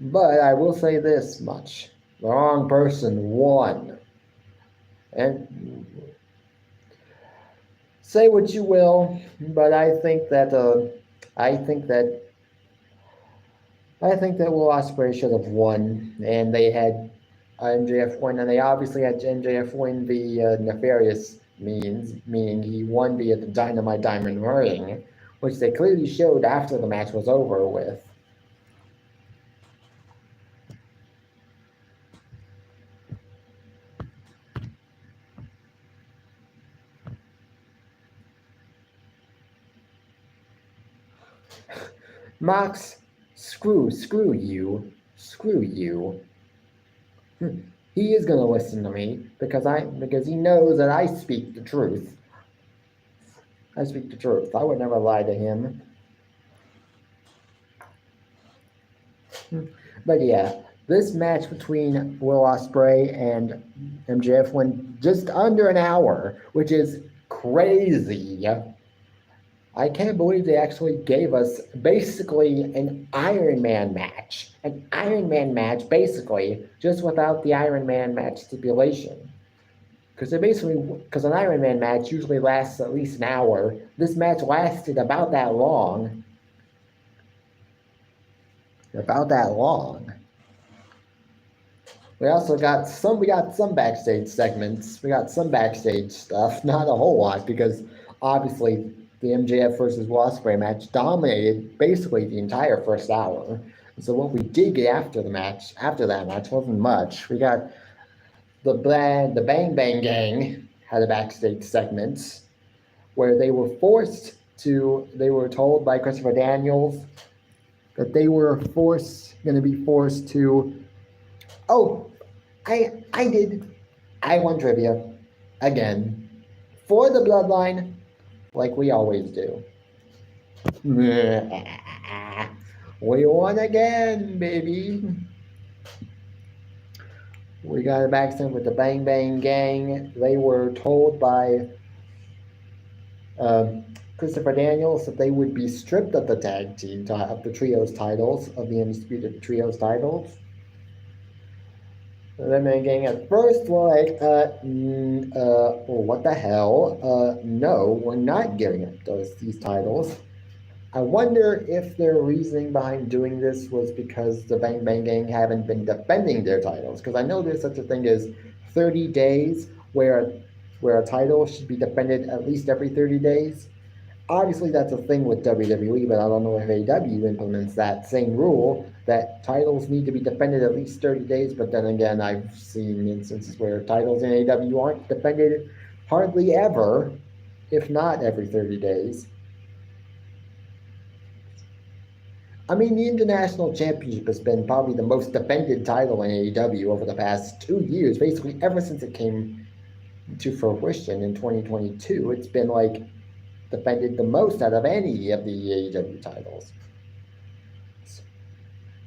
But I will say this much. The wrong person won. And say what you will, but I think that Will Ospreay should have won, and they had MJF win, and they obviously had MJF win the nefarious means, meaning he won via the Dynamite Diamond Ring, which they clearly showed after the match was over with. Mox, screw you. He is gonna listen to me because he knows that I speak the truth. I speak the truth. I would never lie to him. But yeah, this match between Will Ospreay and MJF went just under an hour, which is crazy. I can't believe they actually gave us basically an Iron Man match. An Iron Man match, basically, just without the Iron Man match stipulation. Because an Iron Man match usually lasts at least an hour. This match lasted about that long. About that long. We got some backstage segments. We got some backstage stuff. Not a whole lot, because obviously the MJF versus Ospreay match dominated basically the entire first hour. So what we did get after that match wasn't much. We got the Bang Bang Gang had a backstage segment where they were told by Christopher Daniels that they were going to be forced to. Oh, I won trivia again for the Bloodline, like we always do. We won again, baby. We got a backstage with the Bang Bang Gang. They were told by Christopher Daniels that they would be stripped of the tag team of the trios titles, of the Undisputed Trios titles. The Bang Bang Gang at first were like, what the hell? No, we're not giving up these titles. I wonder if their reasoning behind doing this was because the Bang Bang Gang haven't been defending their titles. Because I know there's such a thing as 30 days where a title should be defended at least every 30 days. Obviously, that's a thing with WWE, but I don't know if AEW implements that same rule that titles need to be defended at least 30 days. But then again, I've seen instances where titles in AEW aren't defended hardly ever. if not every 30 days. I mean, the International Championship has been probably the most defended title in AEW over the past 2 years, basically ever since it came to fruition in 2022. It's been like defended the most out of any of the AEW titles.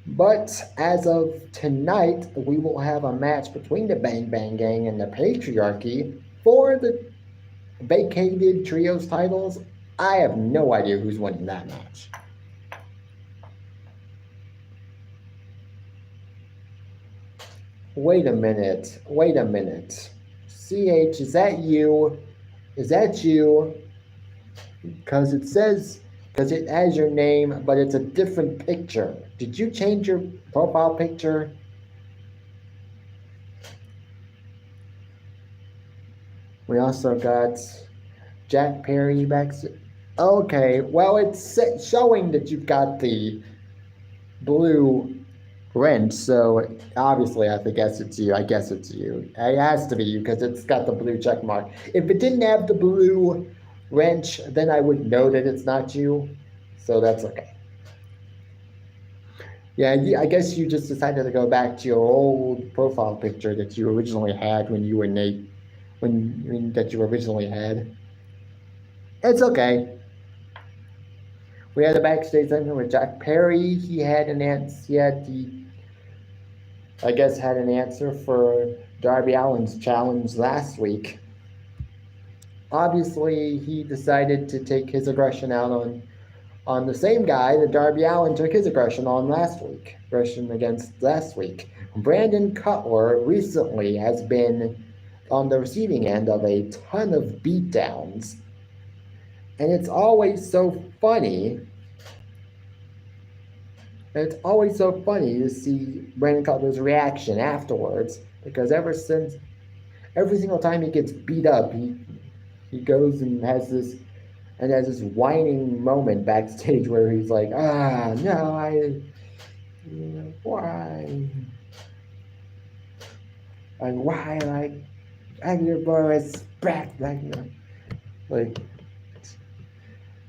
But as of tonight, we will have a match between the Bang Bang Gang and the Patriarchy for the vacated trios titles. I have no idea who's winning that match. Wait a minute. CH, is that you? Because it has your name, but it's a different picture. Did you change your profile picture? We also got Jack Perry back. Okay, well, it's showing that you've got the blue wrench, so obviously I guess it's you. It has to be you because it's got the blue check mark. If it didn't have the blue wrench, then I would know that it's not you, so that's okay. Yeah, I guess you just decided to go back to your old profile picture that you originally had when you were Nate, that you originally had. It's okay. We had a backstage segment with Jack Perry. He had an answer for Darby Allin's challenge last week. Obviously, he decided to take his aggression out on the same guy that Darby Allin took his aggression against last week. Brandon Cutler recently has been on the receiving end of a ton of beatdowns. And it's always so funny. To see Brandon Cutler's reaction afterwards, because every single time he gets beat up, he goes and has this whining moment backstage where he's like, no, why your respect,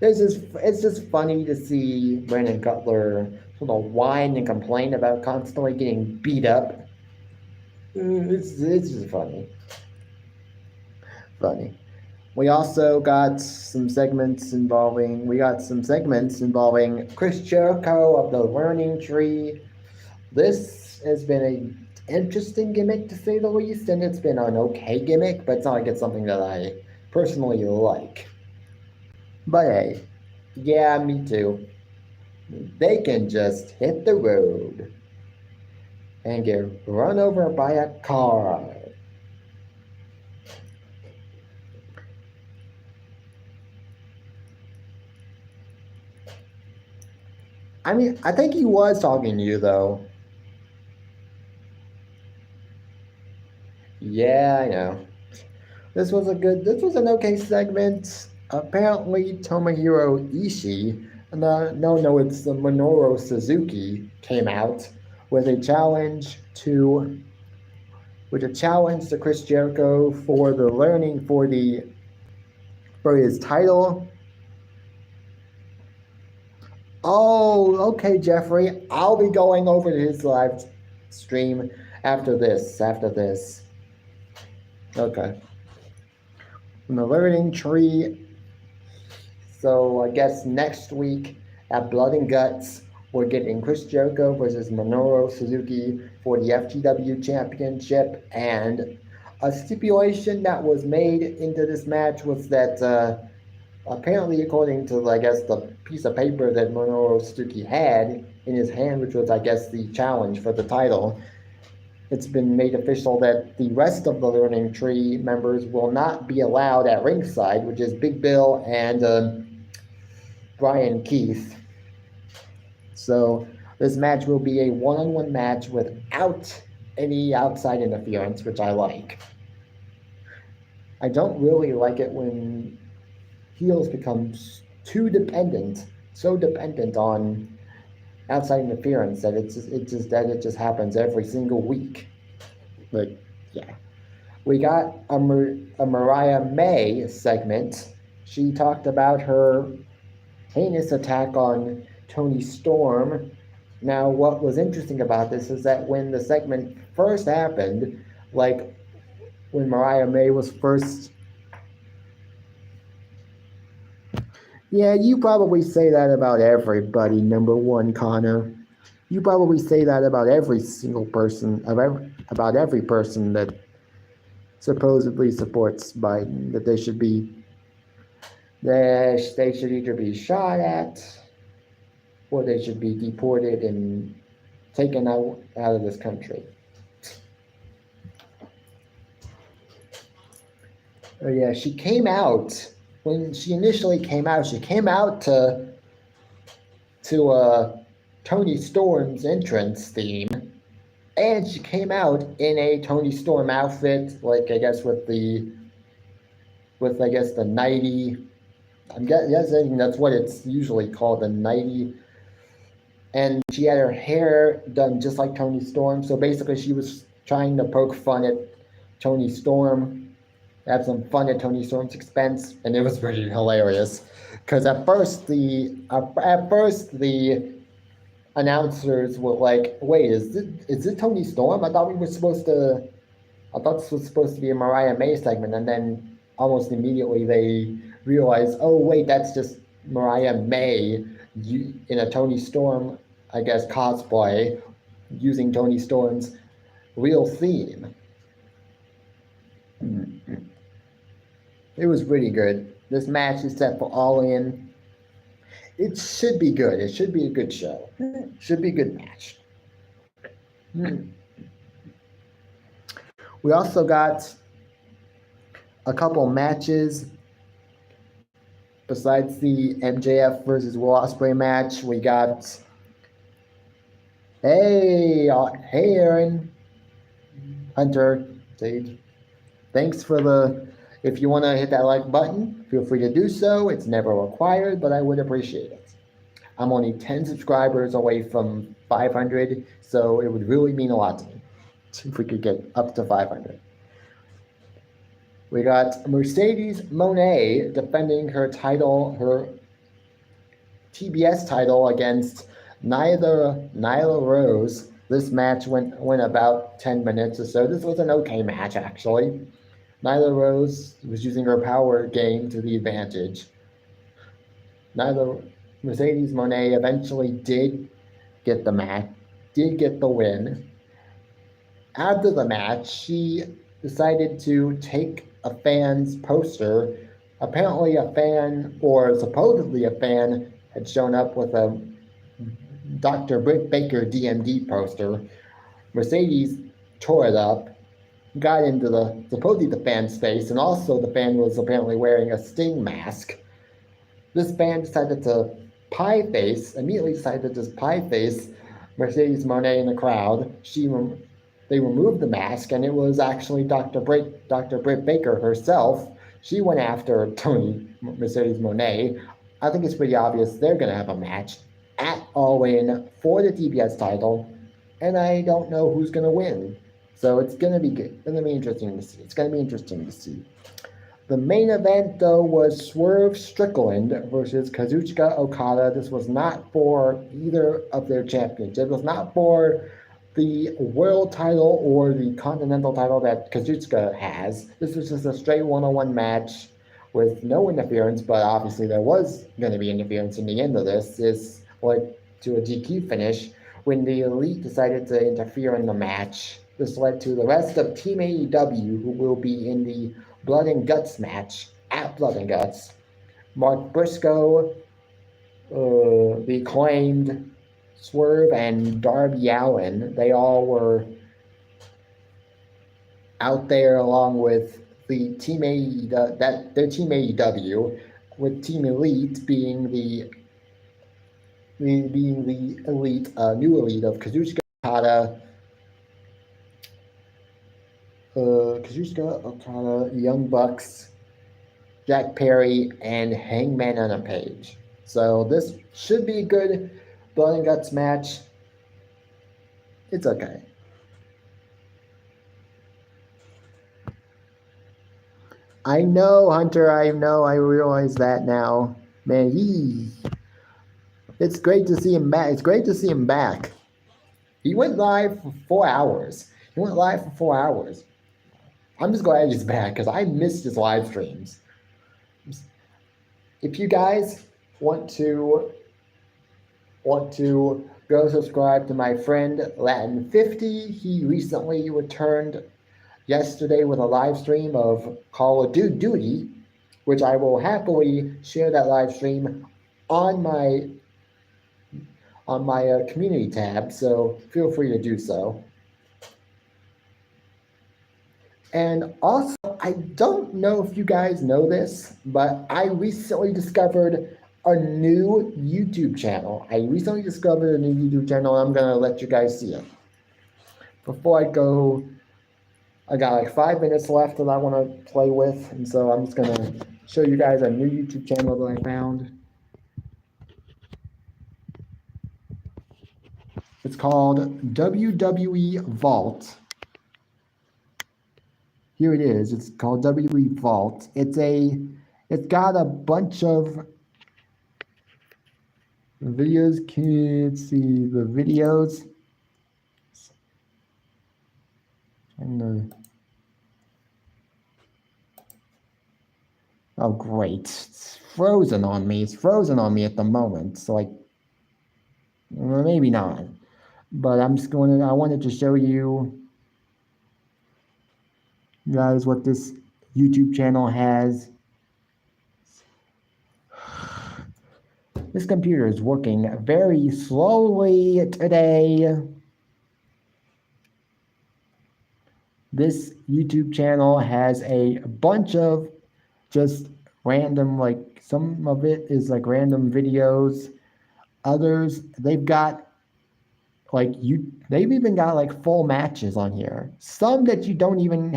it's just funny to see Brandon Cutler sort of whine and complain about constantly getting beat up. It's just funny. We also got some segments involving Chris Jericho of the Learning Tree. This has been an interesting gimmick, to say the least, and it's been an okay gimmick, but it's not like it's something that I personally like. But hey, yeah, me too. They can just hit the road and get run over by a car. I mean, I think he was talking to you, though. Yeah, I know. This was an okay segment. Apparently, Tomohiro Ishii, it's Minoru Suzuki, came out with a challenge to Chris Jericho for his title. Oh, okay, Jeffrey. I'll be going over to his live stream after this. Okay. From the Learning Tree. So I guess next week at Blood and Guts, we're getting Chris Jericho versus Minoru Suzuki for the FTW Championship. And a stipulation that was made into this match was that apparently, according to, I guess, the piece of paper that Minoru Suzuki had in his hand, which was, I guess, the challenge for the title, it's been made official that the rest of the Learning Tree members will not be allowed at ringside, which is Big Bill and Brian Keith. So this match will be a one-on-one match without any outside interference, which I like. I don't really like it when heels become so dependent on outside interference that it just happens every single week. But yeah, we got a Mariah May segment She talked about her heinous attack on Tony Storm. Now, what was interesting about this is that when the segment first happened, like when Mariah May was first. Yeah, you probably say that about everybody, number one, Connor. You probably say that about every single person, about every person that supposedly supports Biden, that they should either be shot at or they should be deported and taken out of this country. Oh yeah, she came out when she initially came out. She came out to Tony Storm's entrance theme, and she came out in a Tony Storm outfit, like I guess with I guess the nighty. I'm guessing that's what it's usually called, the nighty. And she had her hair done just like Tony Storm. So basically, she was trying to poke fun at Tony Storm, have some fun at Tony Storm's expense, and it was pretty hilarious. Because at first the announcers were like, "Wait, is it Tony Storm? I thought this was supposed to be a Mariah May segment," and then almost immediately they realized, "Oh wait, that's just Mariah May in a Tony Storm, I guess, cosplay, using Tony Storm's real theme." It was pretty good. This match is set for All In. It should be good. It should be a good show. Should be a good match. We also got a couple matches besides the MJF versus Will Ospreay match. We got hey Aaron Hunter Sage. Thanks for the. If you want to hit that like button, feel free to do so. It's never required, but I would appreciate it. I'm only 10 subscribers away from 500, so it would really mean a lot to me if we could get up to 500. We got Mercedes Moné defending her title, her TBS title against Nyla Rose. This match went about 10 minutes or so. This was an okay match, actually. Nyla Rose was using her power game to the advantage. Mercedes Moné eventually did get the win. After the match, she decided to take a fan's poster. Apparently a fan, or supposedly a fan, had shown up with a Dr. Britt Baker DMD poster. Mercedes tore it up, got into supposedly the fan's face, and also the fan was apparently wearing a Sting mask. This fan immediately decided to just pie face Mercedes Moné in the crowd. They removed the mask, and it was actually Dr. Britt Baker herself. She went after Mercedes Moné. I think it's pretty obvious they're going to have a match at All In for the TBS title, and I don't know who's going to win. So it's going to be good. It's going to be interesting to see. The main event, though, was Swerve Strickland versus Kazuchika Okada. This was not for either of their champions. It was not for the world title or the continental title that Kazuchika has. This was just a straight one-on-one match with no interference, but obviously there was going to be interference in the end of this. This led to a DQ finish when the Elite decided to interfere in the match. This led to the rest of Team AEW, who will be in the Blood and Guts match at Blood and Guts. Mark Briscoe, the Acclaimed, Swerve, and Darby Allin, they all were out there along with the Team AEW, their Team AEW, with Team Elite being the elite, new elite of Kazuchika Okada, Young Bucks, Jack Perry, and Hangman on a Page. So this should be a good Blood and Guts match. It's okay. I know, Hunter. I know. I realize that now. Man, it's great to see him back. It's great to see him back. He went live for 4 hours. He went live for 4 hours. I'm just glad he's back because I missed his live streams. If you guys want to go subscribe to my friend Latin50, he recently returned yesterday with a live stream of Call of Duty, which I will happily share that live stream on my community tab, so feel free to do so. And also, I don't know if you guys know this, but I recently discovered a new YouTube channel. I'm gonna let you guys see it. Before I go, I got like 5 minutes left that I want to play with, and so I'm just gonna show you guys a new YouTube channel that I found. It's called WWE Vault. Here it is. It's called WWE Vault. It's got a bunch of videos. Can you see the videos? Oh, great. It's frozen on me. It's frozen on me at the moment. So maybe not. But I wanted to show you guys what this YouTube channel has. This computer is working very slowly today. This YouTube channel has a bunch of just random, some of it is random videos. Others, they've got they've even got full matches on here. Some that they don't even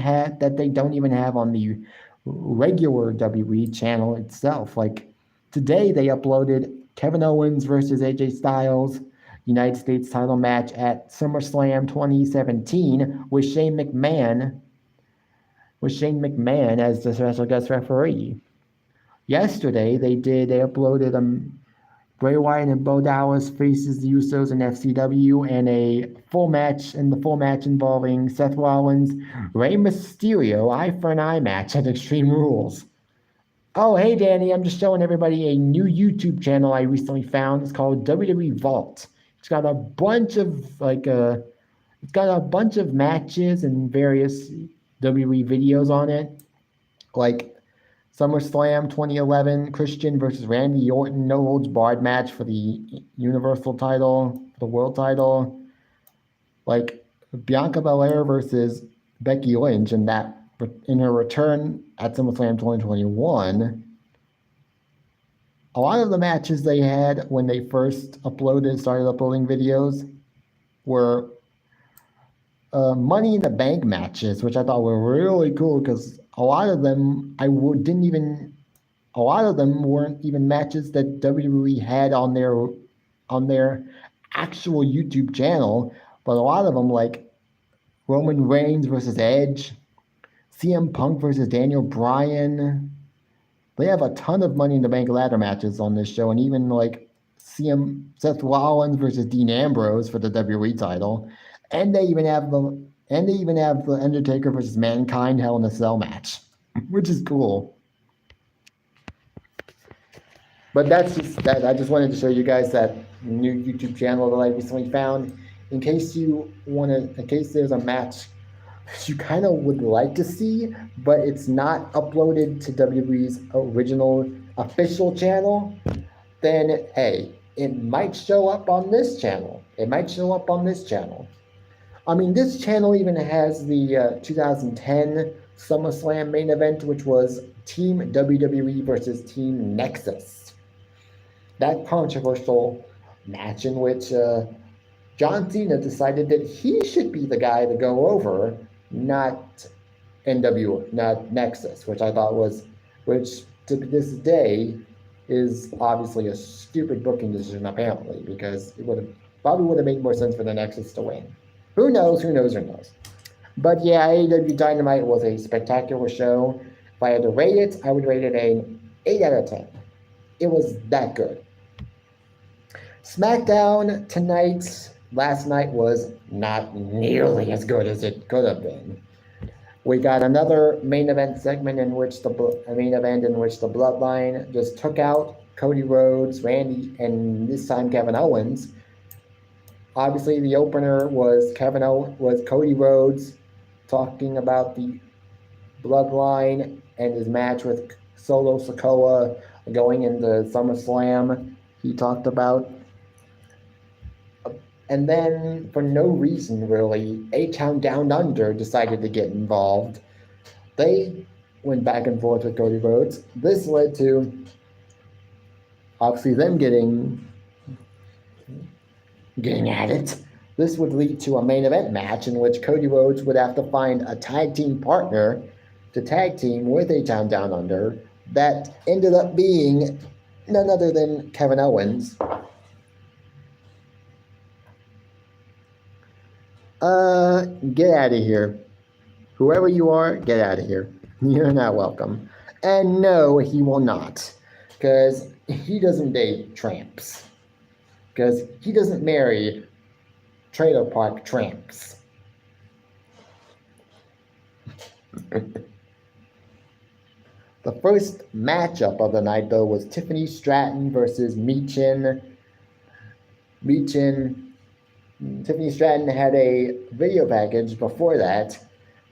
have on the regular WWE channel itself. Today they uploaded Kevin Owens versus AJ Styles United States title match at SummerSlam 2017 with Shane McMahon as the special guest referee. Yesterday they uploaded Bray Wyatt and Bo Dallas faces the Usos and FCW, and the full match involving Seth Rollins, Rey Mysterio, eye for an eye match at Extreme Rules. Oh, hey Danny, I'm just showing everybody a new YouTube channel I recently found. It's called WWE Vault. It's got a bunch of matches and various WWE videos on it, like SummerSlam 2011, Christian versus Randy Orton no holds barred match for the Universal title, the World title, Bianca Belair versus Becky Lynch in her return at SummerSlam 2021. A lot of the matches they had when they first started uploading videos were Money in the Bank matches, which I thought were really cool because a lot of them weren't even matches that WWE had on their actual YouTube channel, but a lot of them, like Roman Reigns versus Edge, CM Punk versus Daniel Bryan. They have a ton of Money in the Bank ladder matches on this show, and even Seth Rollins versus Dean Ambrose for the WWE title, and they even have the Undertaker versus Mankind Hell in a Cell match, which is cool. But that's just that. I just wanted to show you guys that new YouTube channel that I recently found, in case there's a match you kind of would like to see, but it's not uploaded to WWE's original official channel, then hey, it might show up on this channel. I mean, this channel even has the 2010 SummerSlam main event, which was Team WWE versus Team Nexus. That controversial match in which John Cena decided that he should be the guy to go over, not Nexus, which to this day is obviously a stupid booking decision, apparently, because it probably would have made more sense for the Nexus to win. Who knows? But yeah, AEW Dynamite was a spectacular show. If I had to rate it, I would rate it an 8 out of 10. It was that good. SmackDown last night was not nearly as good as it could have been. We got another main event segment in which the Bloodline just took out Cody Rhodes, Randy, and this time Kevin Owens. Obviously, the opener was Cody Rhodes talking about the Bloodline and his match with Solo Sikoa going into SummerSlam. He talked about, and then for no reason really, A-Town Down Under decided to get involved. They went back and forth with Cody Rhodes. This led to obviously them getting at it. This would lead to a main event match in which Cody Rhodes would have to find a tag team partner to tag team with A-Town Down Under. That ended up being none other than Kevin Owens. Get out of here. Whoever you are, get out of here. You're not welcome. And no, he will not. Because he doesn't date tramps. Because he doesn't marry trailer park tramps. The first matchup of the night, though, was Tiffany Stratton versus Michin. Tiffany Stratton had a video package before that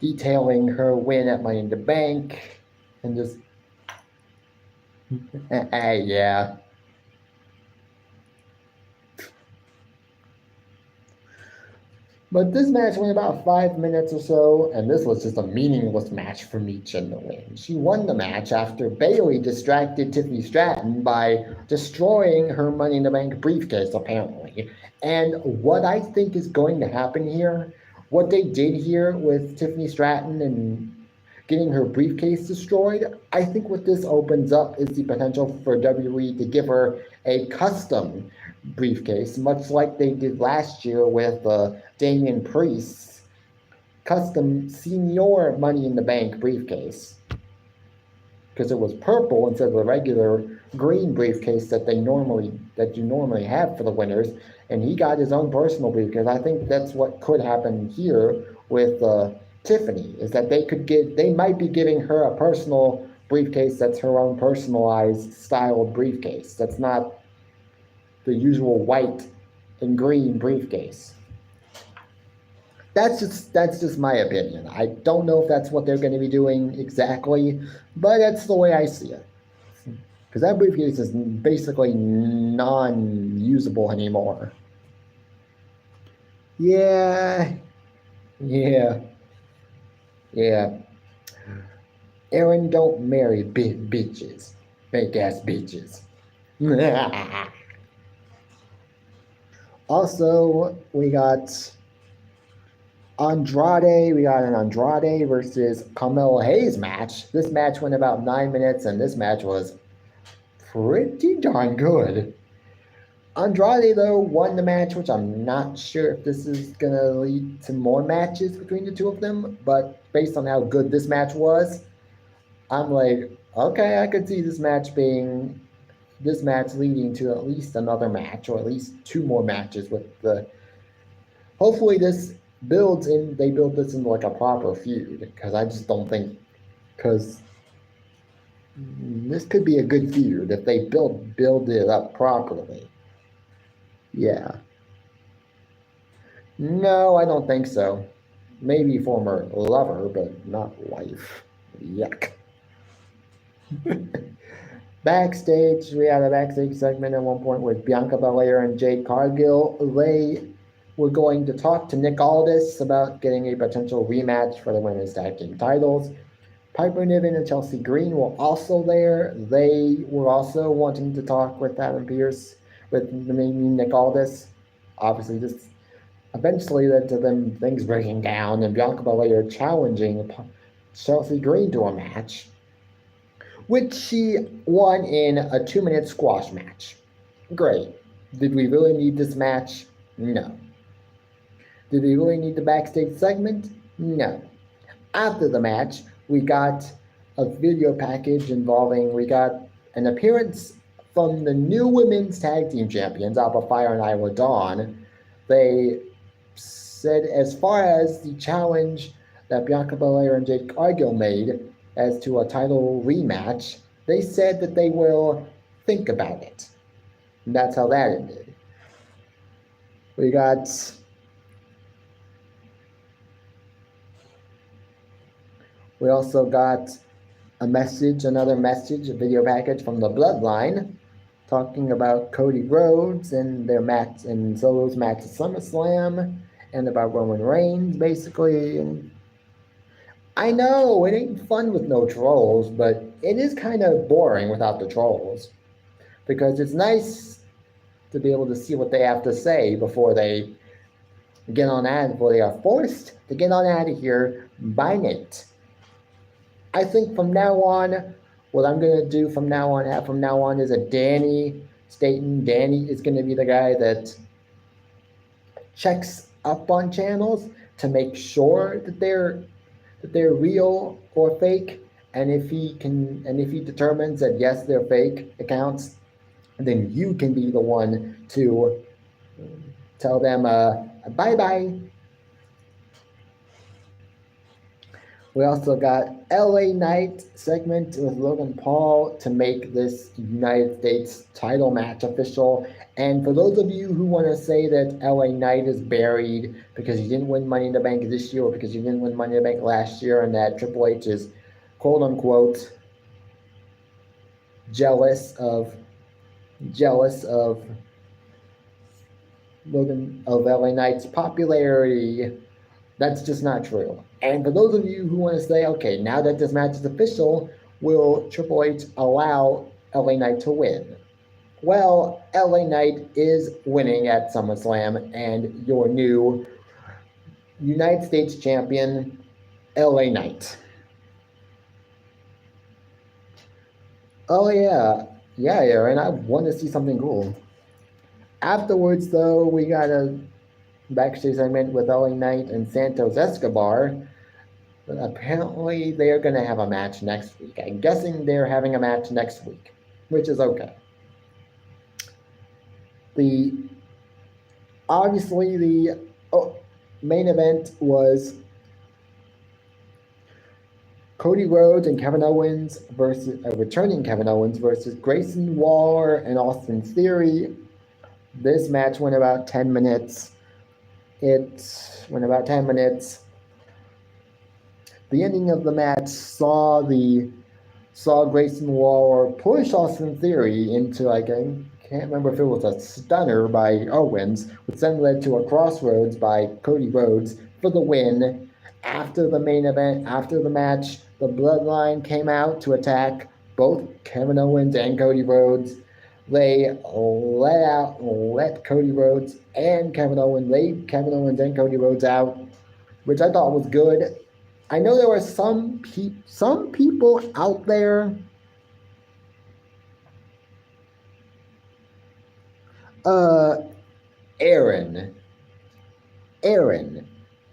detailing her win at Money in the Bank and just, yeah. But this match went about 5 minutes or so, and this was just a meaningless match for Michin to win. She won the match after Bayley distracted Tiffany Stratton by destroying her Money in the Bank briefcase, apparently. And what I think is going to happen here, what they did here with Tiffany Stratton and getting her briefcase destroyed, I think what this opens up is the potential for WWE to give her a custom briefcase, much like they did last year with Damian Priest's custom senior Money in the Bank briefcase. Because it was purple instead of the regular green briefcase that you normally have for the winners, and he got his own personal briefcase. I think that's what could happen here with Tiffany, is that they might be giving her a personal briefcase that's her own personalized styled briefcase. That's not the usual white and green briefcase. That's just my opinion. I don't know if that's what they're going to be doing exactly, but that's the way I see it. Because that briefcase is basically non-usable anymore. Yeah. Aaron, don't marry big bitches. Fake ass bitches. Also, we got Andrade. We got an Andrade versus Carmelo Hayes match. This match went about 9 minutes, and this match was pretty darn good. Andrade, though, won the match, which I'm not sure if this is going to lead to more matches between the two of them, but based on how good this match was, I'm like, okay, I could see this match leading to at least another match, or at least 2 more matches hopefully they build this into like a proper feud, because I just don't think, because this could be a good feud if they build it up properly. Yeah. No, I don't think so. Maybe former lover, but not wife. Yuck. Backstage, we had a backstage segment at one point with Bianca Belair and Jade Cargill. They were going to talk to Nick Aldis about getting a potential rematch for the women's tag team titles. Piper Niven and Chelsea Green were also there. They were also wanting to talk with Adam Pearce, with Nick Aldis. Obviously, this eventually led to them things breaking down and Bianca Belair challenging Chelsea Green to a match, which she won in a 2-minute squash match. Great. Did we really need this match? No. Did we really need the backstage segment? No. After the match, we got a video package involving, we got an appearance from the new women's tag team champions, Alpha Fire and Isla Dawn. They said as far as the challenge that Bianca Belair and Jade Cargill made as to a title rematch, they said that they will think about it. And that's how that ended. We got We also got another message, a video package from the Bloodline, talking about Cody Rhodes and their match and Solo's match at SummerSlam, and about Roman Reigns, basically. And I know it ain't fun with no trolls, but it is kind of boring without the trolls, because it's nice to be able to see what they have to say before they before they are forced to get on out of here by Nate. I think from now on, what I'm going to do from now on is a Danny Staten. Danny is going to be the guy that checks up on channels to make sure that they're real or fake. And if he determines that yes, they're fake accounts, then you can be the one to tell them bye-bye. We also got LA Knight segment with Logan Paul to make this United States title match official. And for those of you who want to say that LA Knight is buried because he didn't win Money in the Bank this year or because he didn't win Money in the Bank last year, and that Triple H is quote unquote jealous of LA Knight's popularity, that's just not true. And for those of you who want to say, okay, now that this match is official, will Triple H allow LA Knight to win? Well, LA Knight is winning at SummerSlam, and your new United States champion, LA Knight. Oh yeah, Aaron, I want to see something cool. Afterwards, though, we got a backstage segment with LA Knight and Santos Escobar. But apparently, they're going to have a match next week. I'm guessing they're having a match next week, which is okay. Obviously, the main event was Cody Rhodes and Kevin Owens versus returning Kevin Owens versus Grayson Waller and Austin Theory. This match went about 10 minutes. It went about 10 minutes. The ending of the match saw Grayson Waller push Austin Theory into, I can't remember if it was a stunner by Owens, which then led to a crossroads by Cody Rhodes for the win. After the main event, after the match, the Bloodline came out to attack both Kevin Owens and Cody Rhodes. They let Cody Rhodes and Kevin Owens, laid Kevin Owens and Cody Rhodes out, which I thought was good. I know there were some people out there Aaron,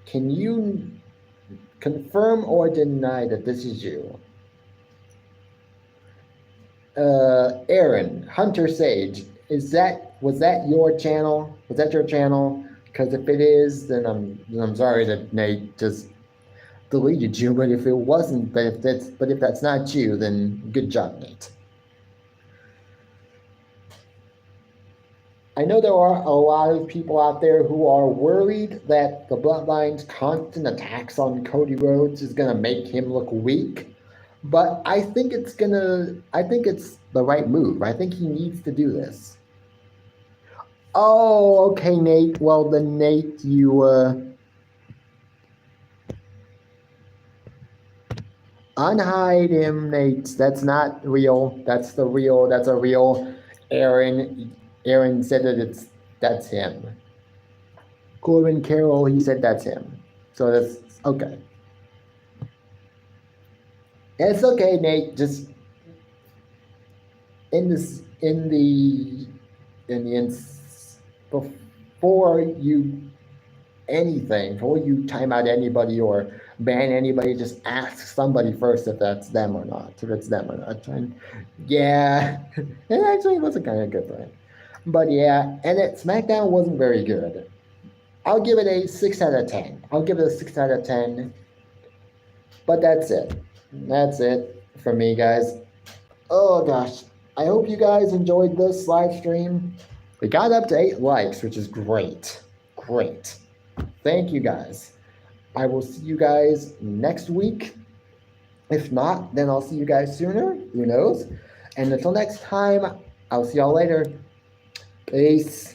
can you confirm or deny that this is you? Aaron, Hunter Sage, was that your channel? Was that your channel? Because if it is, then I'm sorry that Nate just deleted you. But if it wasn't, but if that's not you, then good job, Nate. I know there are a lot of people out there who are worried that the Bloodline's constant attacks on Cody Rhodes is gonna make him look weak. But I think it's the right move. I think he needs to do this. Oh, okay, Nate. Well, then, Nate, you unhide him, Nate. That's not real. That's a real Aaron said that that's him. Corbin Carroll, he said that's him. So that's okay. It's okay, Nate. Just before you time out anybody or ban anybody. Just ask somebody first if that's them or not, if it's them or not. And yeah, it actually was a kind of good thing. But yeah, and SmackDown wasn't very good. I'll give it a 6 out of 10. I'll give it a 6 out of 10. But that's it. That's it for me, guys. Oh gosh. I hope you guys enjoyed this live stream. We got up to 8 likes, which is great. Great. Thank you guys. I will see you guys next week. If not, then I'll see you guys sooner. Who knows? And until next time, I'll see y'all later. Peace.